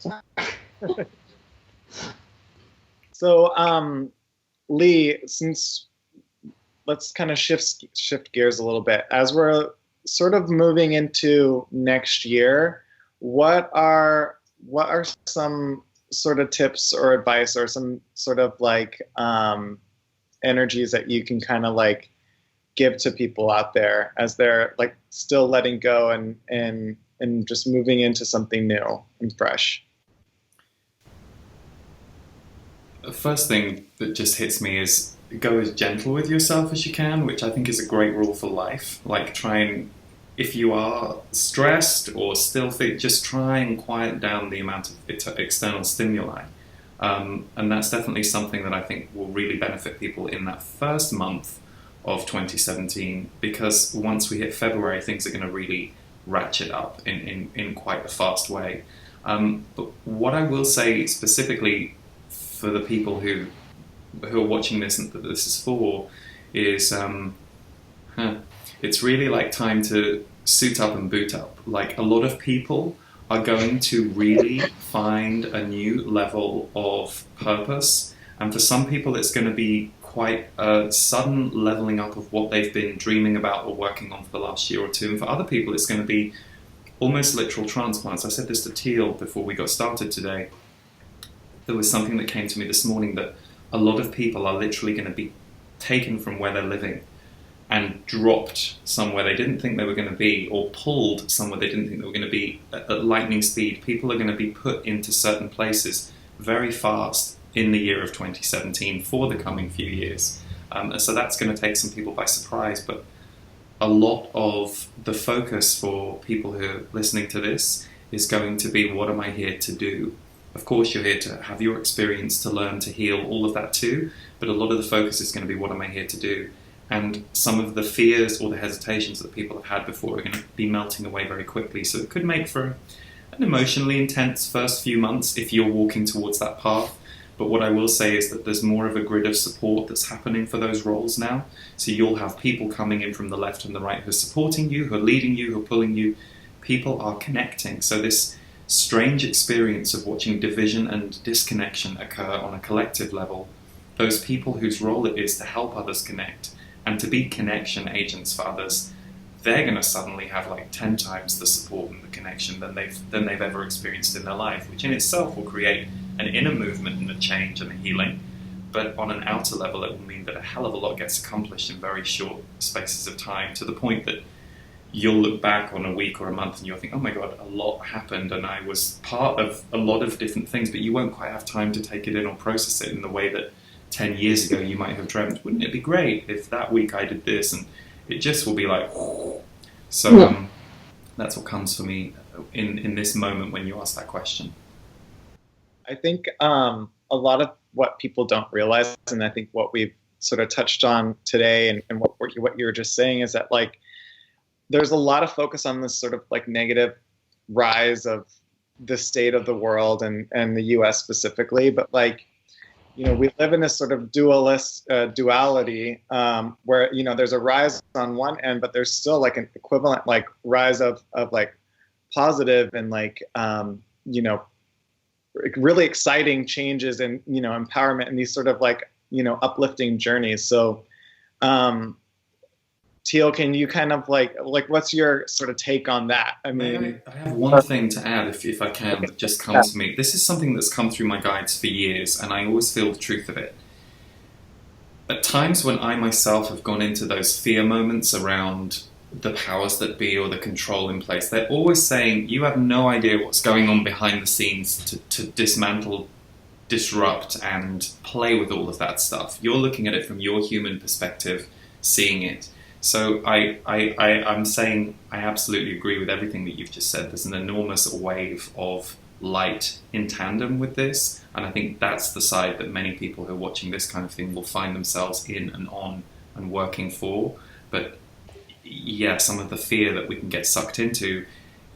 So, Lee, let's kind of shift gears a little bit. As we're sort of moving into next year, what are some sort of tips or advice, or some sort of like energies that you can kind of like give to people out there as they're like still letting go and just moving into something new and fresh? The first thing that just hits me is go as gentle with yourself as you can, which I think is a great rule for life. Like, try and, if you are stressed or still just try and quiet down the amount of external stimuli. And that's definitely something that I think will really benefit people in that first month of 2017, because once we hit February, things are going to really ratchet up in quite a fast way. But what I will say specifically for the people who are watching this and that this is for is it's really like time to suit up and boot up. Like, a lot of people are going to really find a new level of purpose, and for some people it's going to be quite a sudden leveling up of what they've been dreaming about or working on for the last year or two, and for other people it's going to be almost literal transplants. I said this to Teal before we got started today. There was something that came to me this morning, that a lot of people are literally going to be taken from where they're living and dropped somewhere they didn't think they were going to be, or pulled somewhere they didn't think they were going to be at lightning speed. People are going to be put into certain places very fast in the year of 2017 for the coming few years. So that's going to take some people by surprise, but a lot of the focus for people who are listening to this is going to be, what am I here to do? Of course, you're here to have your experience, to learn, to heal, all of that too, but a lot of the focus is going to be, what am I here to do? And some of the fears or the hesitations that people have had before are going to be melting away very quickly. So it could make for an emotionally intense first few months if you're walking towards that path. But what I will say is that there's more of a grid of support that's happening for those roles now. So you'll have people coming in from the left and the right who are supporting you, who are leading you, who are pulling you. People are connecting. So this strange experience of watching division and disconnection occur on a collective level, those people whose role it is to help others connect and to be connection agents for others, they're going to suddenly have like 10 times the support and the connection than they've ever experienced in their life, which in itself will create an inner movement and a change and a healing. But on an outer level, it will mean that a hell of a lot gets accomplished in very short spaces of time, to the point that you'll look back on a week or a month and you'll think, oh my God, a lot happened and I was part of a lot of different things, but you won't quite have time to take it in or process it in the way that 10 years ago you might have dreamt. Wouldn't it be great if that week I did this? And it just will be like, so that's what comes for me in this moment when you ask that question. I think a lot of what people don't realize, and I think what we've sort of touched on today and what you were just saying, is that like there's a lot of focus on this sort of like negative rise of the state of the world and the US specifically, but like, you know, we live in this sort of duality where, you know, there's a rise on one end, but there's still like an equivalent like rise of like positive and like, you know, really exciting changes and, you know, empowerment and these sort of like, you know, uplifting journeys. So, Teal, can you kind of like what's your sort of take on that? I mean, I have one thing to add, if I can, that just comes to me. This is something that's come through my guides for years, and I always feel the truth of it. At times when I myself have gone into those fear moments around the powers that be or the control in place, they're always saying, you have no idea what's going on behind the scenes to dismantle, disrupt, and play with all of that stuff. You're looking at it from your human perspective, seeing it. So I'm saying I absolutely agree with everything that you've just said. There's an enormous wave of light in tandem with this, and I think that's the side that many people who are watching this kind of thing will find themselves in and on and working for. But yeah, some of the fear that we can get sucked into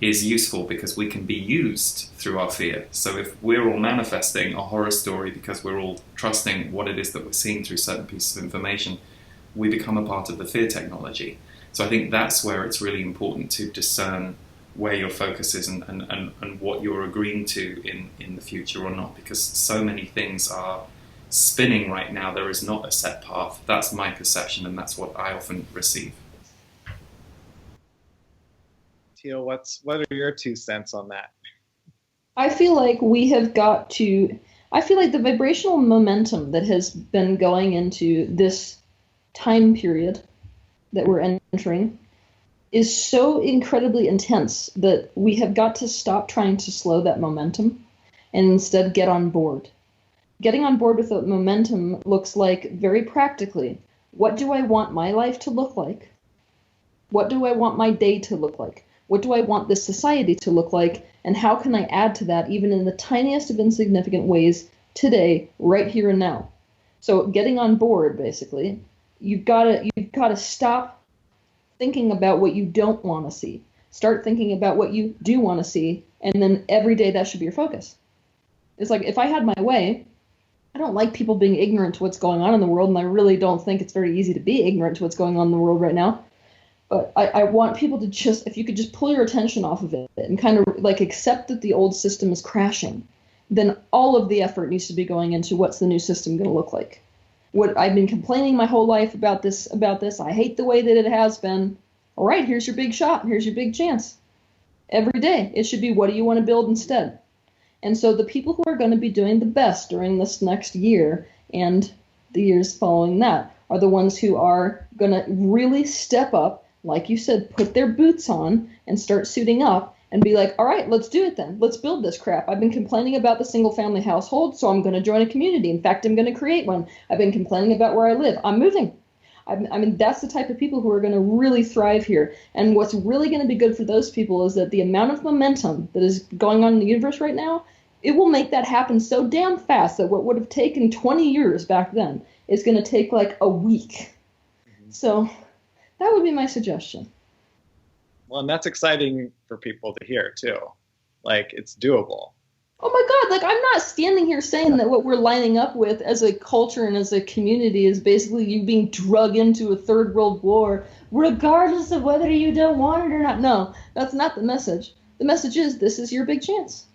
is useful because we can be used through our fear. So if we're all manifesting a horror story because we're all trusting what it is that we're seeing through certain pieces of information, we become a part of the fear technology. So I think that's where it's really important to discern where your focus is and what you're agreeing to in the future or not, because so many things are spinning right now. There is not a set path. That's my perception, and that's what I often receive. Teal, what are your 2 cents on that? I feel like I feel like the vibrational momentum that has been going into this time period that we're entering is so incredibly intense that we have got to stop trying to slow that momentum and instead get on board. Getting on board with the momentum looks like, very practically, what do I want my life to look like? What do I want my day to look like? What do I want this society to look like? And how can I add to that, even in the tiniest of insignificant ways, today, right here and now? So getting on board, basically, you've got to stop thinking about what you don't want to see. Start thinking about what you do want to see, and then every day that should be your focus. It's like, if I had my way, I don't like people being ignorant to what's going on in the world, and I really don't think it's very easy to be ignorant to what's going on in the world right now. But I want people to just, if you could just pull your attention off of it and kind of like accept that the old system is crashing, then all of the effort needs to be going into what's the new system going to look like. What I've been complaining my whole life about this, I hate the way that it has been. All right, here's your big shot. Here's your big chance. Every day, it should be, what do you want to build instead? And so the people who are going to be doing the best during this next year and the years following that are the ones who are going to really step up, like you said, put their boots on and start suiting up and be like, all right, let's do it then. Let's build this crap. I've been complaining about the single family household, so I'm going to join a community. In fact, I'm going to create one. I've been complaining about where I live. I'm moving. I mean, that's the type of people who are going to really thrive here. And what's really going to be good for those people is that the amount of momentum that is going on in the universe right now, it will make that happen so damn fast that what would have taken 20 years back then is going to take like a week. So that would be my suggestion. Well, and that's exciting for people to hear too. Like, it's doable. Oh my God, like, I'm not standing here saying that what we're lining up with as a culture and as a community is basically you being drug into a third world war, regardless of whether you don't want it or not. No, that's not the message. The message is, this is your big chance.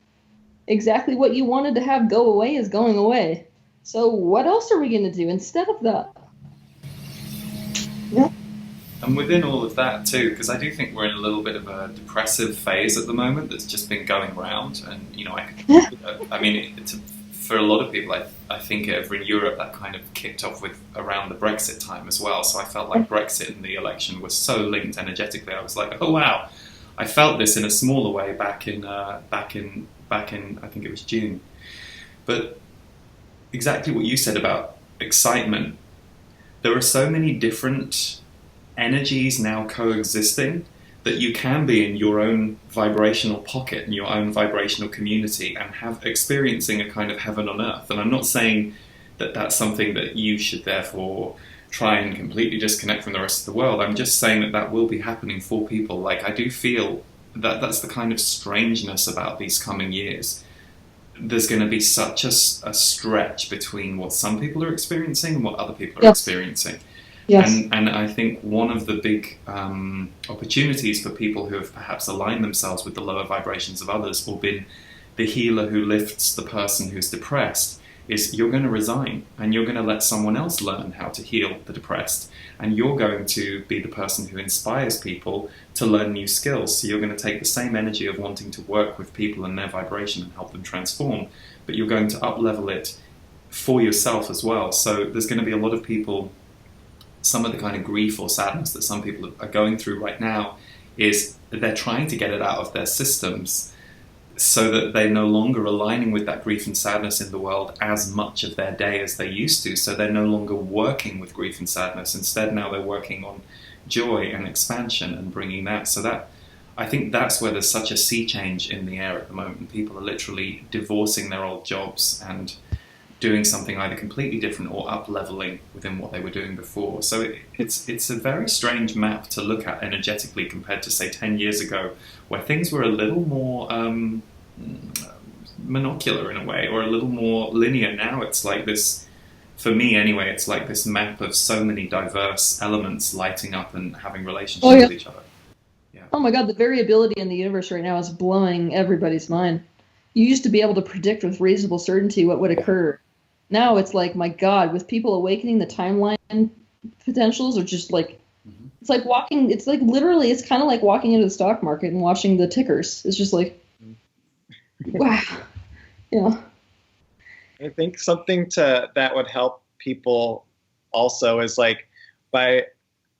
Exactly what you wanted to have go away is going away. So what else are we going to do instead of that? Yeah. And within all of that too, because I do think we're in a little bit of a depressive phase at the moment that's just been going around. And, you know, I mean, for a lot of people, I think over in Europe that kind of kicked off with around the Brexit time as well. So I felt like Brexit and the election was so linked energetically. I was like, oh wow, I felt this in a smaller way back in I think it was June. But exactly what you said about excitement, there are so many different energies now coexisting that you can be in your own vibrational pocket and your own vibrational community and have experiencing a kind of heaven on earth. And I'm not saying that that's something that you should therefore try and completely disconnect from the rest of the world. I'm just saying that that will be happening for people. Like, I do feel that that's the kind of strangeness about these coming years. There's going to be such a stretch between what some people are experiencing and what other people are experiencing. Yes. And I think one of the big opportunities for people who have perhaps aligned themselves with the lower vibrations of others or been the healer who lifts the person who's depressed is you're going to resign and you're going to let someone else learn how to heal the depressed, and you're going to be the person who inspires people to learn new skills. So you're going to take the same energy of wanting to work with people and their vibration and help them transform, but you're going to up-level it for yourself as well. So there's going to be a lot of people, some of the kind of grief or sadness that some people are going through right now is they're trying to get it out of their systems so that they're no longer aligning with that grief and sadness in the world as much of their day as they used to. So they're no longer working with grief and sadness. Instead, now they're working on joy and expansion and bringing that. So that, I think that's where there's such a sea change in the air at the moment. People are literally divorcing their old jobs and doing something either completely different or up-leveling within what they were doing before. So it's a very strange map to look at energetically compared to, say, 10 years ago, where things were a little more monocular in a way, or a little more linear. Now it's like this, for me anyway, it's like this map of so many diverse elements lighting up and having relationships with each other. Yeah. Oh my God, the variability in the universe right now is blowing everybody's mind. You used to be able to predict with reasonable certainty what would occur. Now it's like, my God, with people awakening, the timeline potentials are just like, it's like walking, it's like literally, it's kind of like walking into the stock market and watching the tickers. It's just like, wow. Yeah. I think something that would help people also is like by,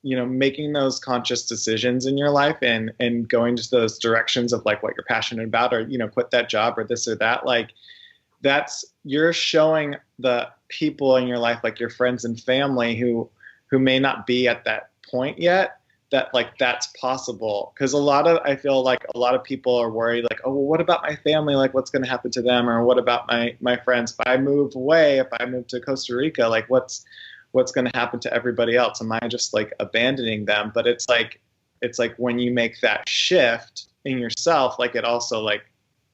making those conscious decisions in your life and going to those directions of like what you're passionate about, or, quit that job or this or that, like, you're showing the people in your life, like your friends and family who may not be at that point yet, that like that's possible. Because I feel like a lot of people are worried, like, oh, well, what about my family? Like, what's going to happen to them? Or what about my friends? If I move away, if I move to Costa Rica, like what's going to happen to everybody else? Am I just like abandoning them? But it's like, it's like when you make that shift in yourself, like it also like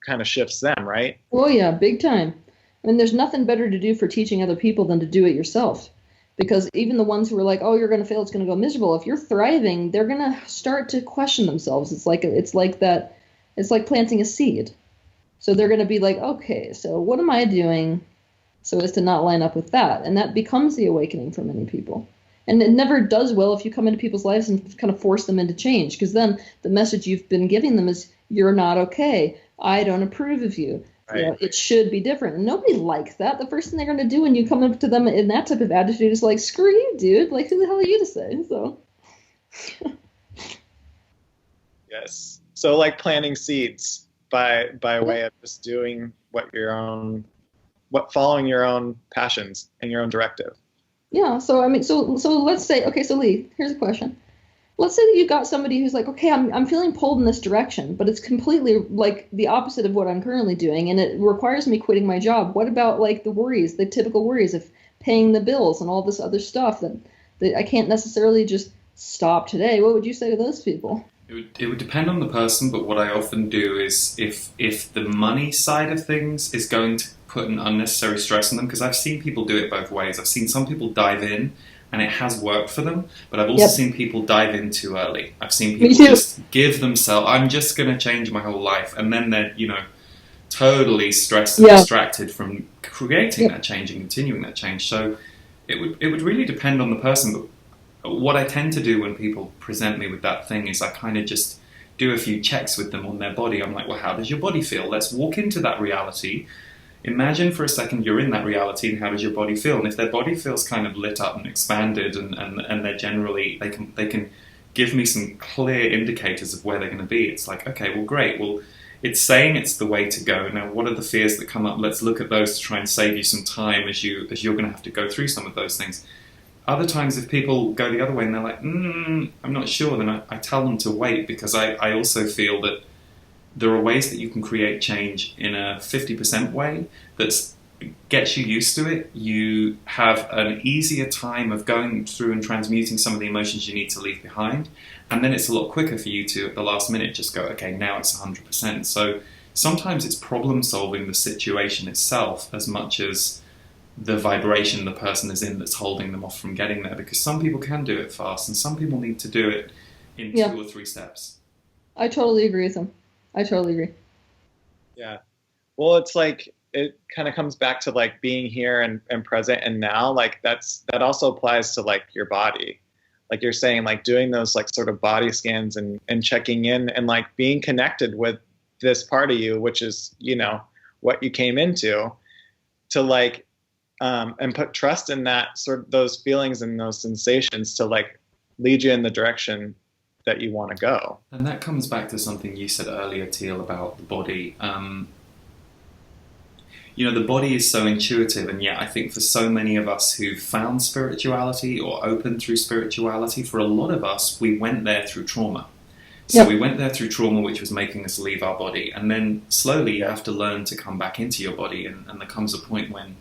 kind of shifts them, right? Oh yeah, big time. I mean, there's nothing better to do for teaching other people than to do it yourself. Because even the ones who are like, oh, you're going to fail, it's going to go miserable. If you're thriving, they're going to start to question themselves. It's like planting a seed. So they're going to be like, okay, so what am I doing so as to not line up with that? And that becomes the awakening for many people. And it never does well if you come into people's lives and kind of force them into change, because then the message you've been giving them is, you're not okay. I don't approve of you. Right. You know, it should be different. And nobody likes that. The first thing they're going to do when you come up to them in that type of attitude is like, screw you, dude. Like, who the hell are you to say? So. Yes. So like planting seeds by way of just doing following your own passions and your own directive. Yeah. So, I mean, so let's say, okay, so Lee, here's a question. Let's say that you've got somebody who's like, okay, I'm feeling pulled in this direction, but it's completely like the opposite of what I'm currently doing, and it requires me quitting my job. What about like the worries, the typical worries of paying the bills and all this other stuff that I can't necessarily just stop today? What would you say to those people? It would depend on the person, but what I often do is if the money side of things is going to put an unnecessary stress on them, because I've seen people do it both ways. I've seen some people dive in, and it has worked for them, but I've also seen people dive in too early. I've seen people just give themselves, I'm just going to change my whole life, and then they're, totally stressed and distracted from creating that change and continuing that change. So it would really depend on the person, but what I tend to do when people present me with that thing is I kind of just do a few checks with them on their body. I'm like, well, how does your body feel? Let's walk into that reality. Imagine for a second you're in that reality, and how does your body feel? And if their body feels kind of lit up and expanded, and they're generally, they can give me some clear indicators of where they're going to be. It's like, okay, well, great. Well, it's saying it's the way to go. Now, what are the fears that come up? Let's look at those to try and save you some time as you're going to have to go through some of those things. Other times, if people go the other way and they're like, I'm not sure, then I tell them to wait, because I also feel that there are ways that you can create change in a 50% way that gets you used to it. You have an easier time of going through and transmuting some of the emotions you need to leave behind. And then it's a lot quicker for you to, at the last minute, just go, okay, now it's 100%. So sometimes it's problem solving the situation itself as much as the vibration the person is in that's holding them off from getting there. Because some people can do it fast, and some people need to do it in 2 or 3 steps. I totally agree with them. I totally agree. Yeah. Well, it's like, it kind of comes back to like being here and present and now. Like that also applies to like your body. Like you're saying, like doing those like sort of body scans and checking in and like being connected with this part of you, which is, what you came into, to like, and put trust in that sort of those feelings and those sensations to like lead you in the direction that you want to go. And that comes back to something you said earlier, Teal, about the body. The body is so intuitive, and yet I think for so many of us who've found spirituality or opened through spirituality, for a lot of us, we went there through trauma. So we went there through trauma, which was making us leave our body. And then slowly you have to learn to come back into your body. And there comes a point when,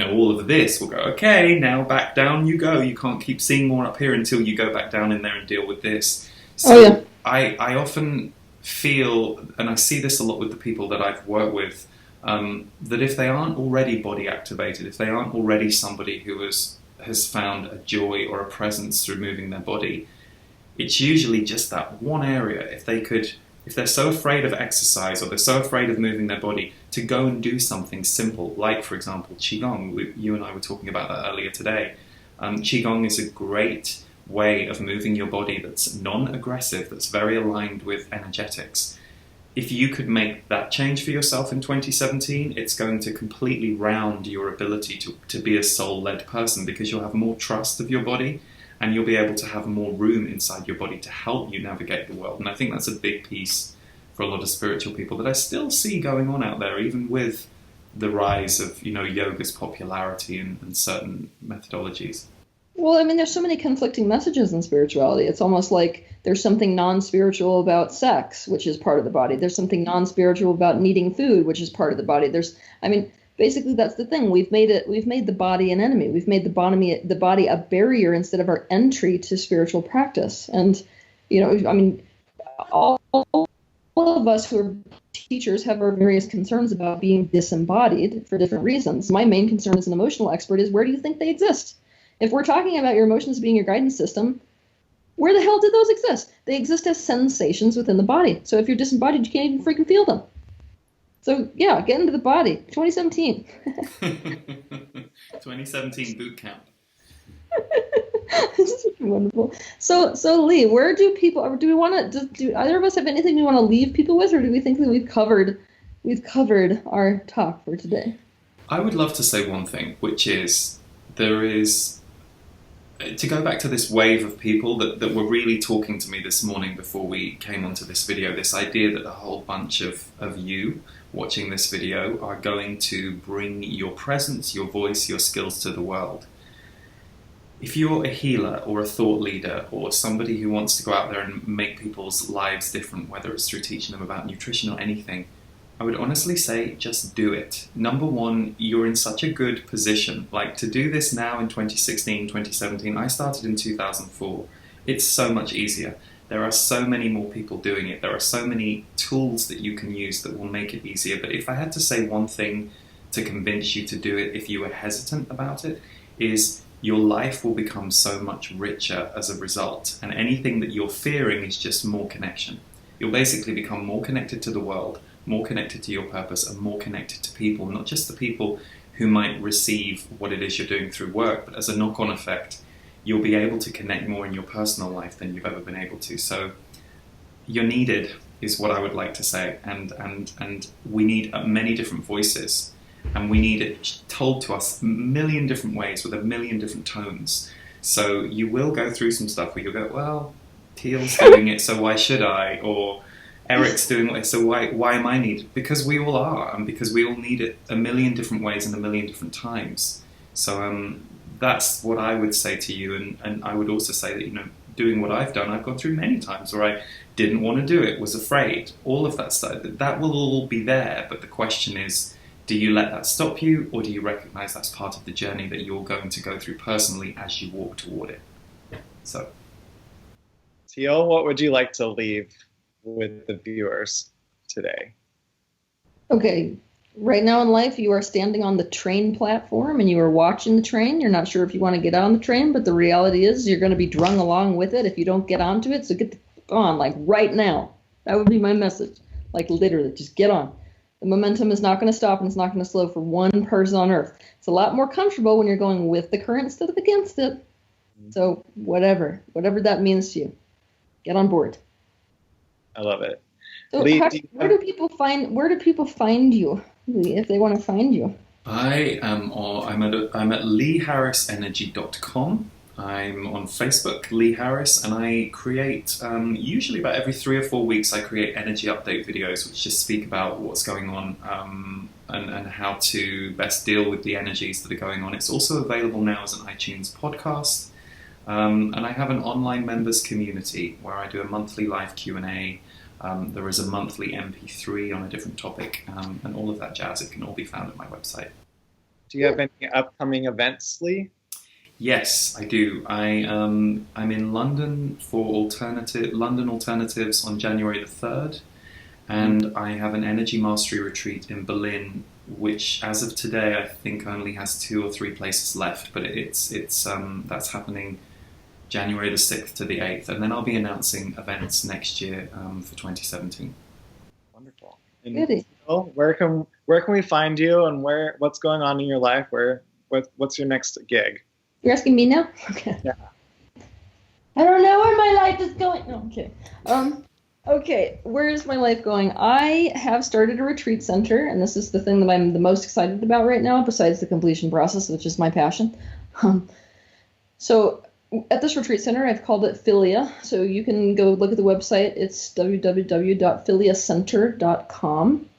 all of this will go, okay, now back down you go. You can't keep seeing more up here until you go back down in there and deal with this. So I often feel, and I see this a lot with the people that I've worked with, that if they aren't already body activated, if they aren't already somebody who has found a joy or a presence through moving their body, it's usually just that one area. If they're so afraid of exercise, or they're so afraid of moving their body, to go and do something simple, like, for example, Qigong. You and I were talking about that earlier today. Qigong is a great way of moving your body that's non-aggressive, that's very aligned with energetics. If you could make that change for yourself in 2017, it's going to completely round your ability to be a soul-led person, because you'll have more trust of your body, and you'll be able to have more room inside your body to help you navigate the world. And I think that's a big piece for a lot of spiritual people that I still see going on out there, even with the rise of, yoga's popularity and certain methodologies. Well, I mean, there's so many conflicting messages in spirituality. It's almost like there's something non-spiritual about sex, which is part of the body. There's something non-spiritual about needing food, which is part of the body. Basically, that's the thing. We've made the body an enemy. We've made the body a barrier instead of our entry to spiritual practice. And You know, I mean, all of us who are teachers have our various concerns about being disembodied for different reasons. My main concern as an emotional expert is, where do you think they exist? If we're talking about your emotions being your guidance system, where the hell did those exist? They exist as sensations within the body. So if you're disembodied, you can't even freaking feel them. So yeah, get into the body. 2017. 2017 boot camp. This is wonderful. So Lee, where do people? Do we want to? Do either of us have anything we want to leave people with, or do we think that we've covered our talk for today? I would love to say one thing, which is there is, to go back to this wave of people that were really talking to me this morning before we came onto this video, this idea that a whole bunch of you watching this video are going to bring your presence, your voice, your skills to the world. If you're a healer or a thought leader or somebody who wants to go out there and make people's lives different, whether it's through teaching them about nutrition or anything, I would honestly say just do it. Number one, you're in such a good position. Like, to do this now in 2016, 2017, I started in 2004. It's so much easier. There are so many more people doing it. There are so many tools that you can use that will make it easier. But if I had to say one thing to convince you to do it if you were hesitant about it, is your life will become so much richer as a result. And anything that you're fearing is just more connection. You'll basically become more connected to the world, more connected to your purpose, and more connected to people, not just the people who might receive what it is you're doing through work, but as a knock-on effect, you'll be able to connect more in your personal life than you've ever been able to. So you're needed, is what I would like to say, and we need many different voices. And we need it told to us a million different ways with a million different tones. So you will go through some stuff where you'll go, well, Teal's doing it, so why should I? Or Eric's doing it, so why am I needed? Because we all are, and because we all need it a million different ways and a million different times. So that's what I would say to you. And I would also say that, you know, doing what I've done, I've gone through many times where I didn't want to do it, was afraid, all of that stuff. That will all be there, but the question is, do you let that stop you, or do you recognize that's part of the journey that you're going to go through personally as you walk toward it? So, Teal, what would you like to leave with the viewers today? Okay, right now in life, you are standing on the train platform and you are watching the train. You're not sure if you want to get on the train, but the reality is you're going to be drung along with it if you don't get onto it. So get on, like right now. That would be my message. Like literally, just get on. The momentum is not going to stop, and it's not going to slow for one person on Earth. It's a lot more comfortable when you're going with the current instead of against it. So whatever that means to you, get on board. I love it. So Lee, where do people find you, Lee, if they want to find you? I'm at leeharrisenergy.com. I'm on Facebook, Lee Harris, and I create, usually about every 3 or 4 weeks, I create energy update videos which just speak about what's going on and how to best deal with the energies that are going on. It's also available now as an iTunes podcast, and I have an online members community where I do a monthly live Q&A. There is a monthly MP3 on a different topic, and all of that jazz. It can all be found at my website. Do you have any upcoming events, Lee? Yes, I do. I'm in London for London Alternatives on January the 3rd, and I have an Energy Mastery Retreat in Berlin, which as of today I think only has 2 or 3 places left, but it's that's happening January the 6th to the 8th, and then I'll be announcing events next year for 2017. Wonderful. And Goody. where can we find you, and what's going on in your life? What's your next gig? You're asking me now? Okay. Yeah. I don't know where my life is going. No, okay. Okay, where is my life going? I have started a retreat center, and this is the thing that I'm the most excited about right now, besides the completion process, which is my passion. So at this retreat center, I've called it Philia. So you can go look at the website. It's www.philiacenter.com.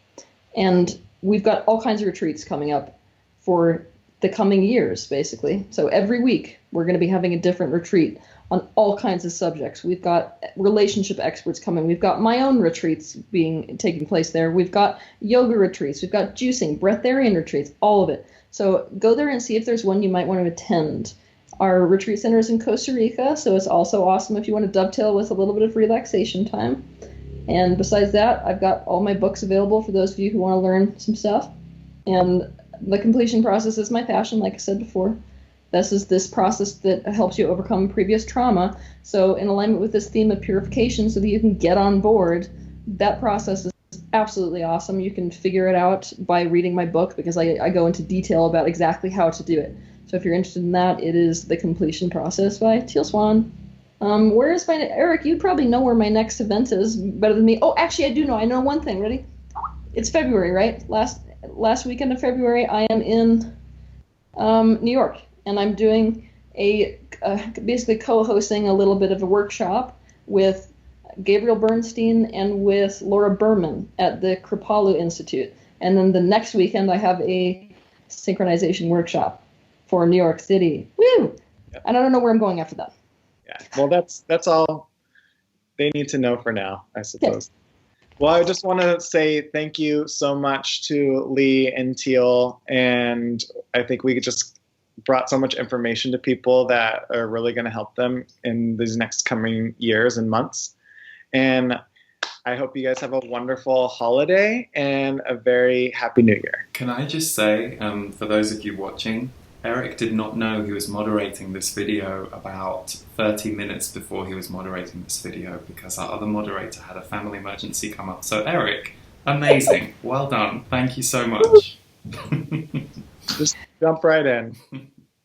And we've got all kinds of retreats coming up for the coming years, basically. So every week, we're going to be having a different retreat on all kinds of subjects. We've got relationship experts coming. We've got my own retreats taking place there. We've got yoga retreats. We've got juicing, breatharian retreats, all of it. So go there and see if there's one you might want to attend. Our retreat center is in Costa Rica, so it's also awesome if you want to dovetail with a little bit of relaxation time. And besides that, I've got all my books available for those of you who want to learn some stuff. And the completion process is my passion, like I said before. This is this process that helps you overcome previous trauma. So in alignment with this theme of purification so that you can get on board, that process is absolutely awesome. You can figure it out by reading my book because I go into detail about exactly how to do it. So if you're interested in that, it is The Completion Process by Teal Swan. Where is my... Eric, you probably know where my next event is better than me. Oh, actually, I do know. I know one thing. Ready? It's February, right? Last weekend of February, I am in New York, and I'm doing basically co-hosting a little bit of a workshop with Gabriel Bernstein and with Laura Berman at the Kripalu Institute. And then the next weekend, I have a synchronization workshop for New York City. Woo! Yep. And I don't know where I'm going after that. Yeah, well, that's all they need to know for now, I suppose. Okay. Well, I just want to say thank you so much to Lee and Teal, and I think we just brought so much information to people that are really going to help them in these next coming years and months. And I hope you guys have a wonderful holiday and a very happy New Year. Can I just say, for those of you watching, Eric did not know he was moderating this video about 30 minutes before he was moderating this video because our other moderator had a family emergency come up. So Eric, amazing. Well done. Thank you so much. Just jump right in.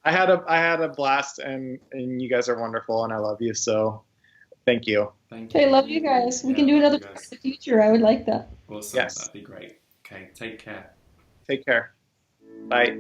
I had a blast, and you guys are wonderful, and I love you, so thank you. Thank you. Okay, love you guys. We can do another in the future. I would like that. Awesome. Yes. That'd be great. Okay, take care. Take care. Bye.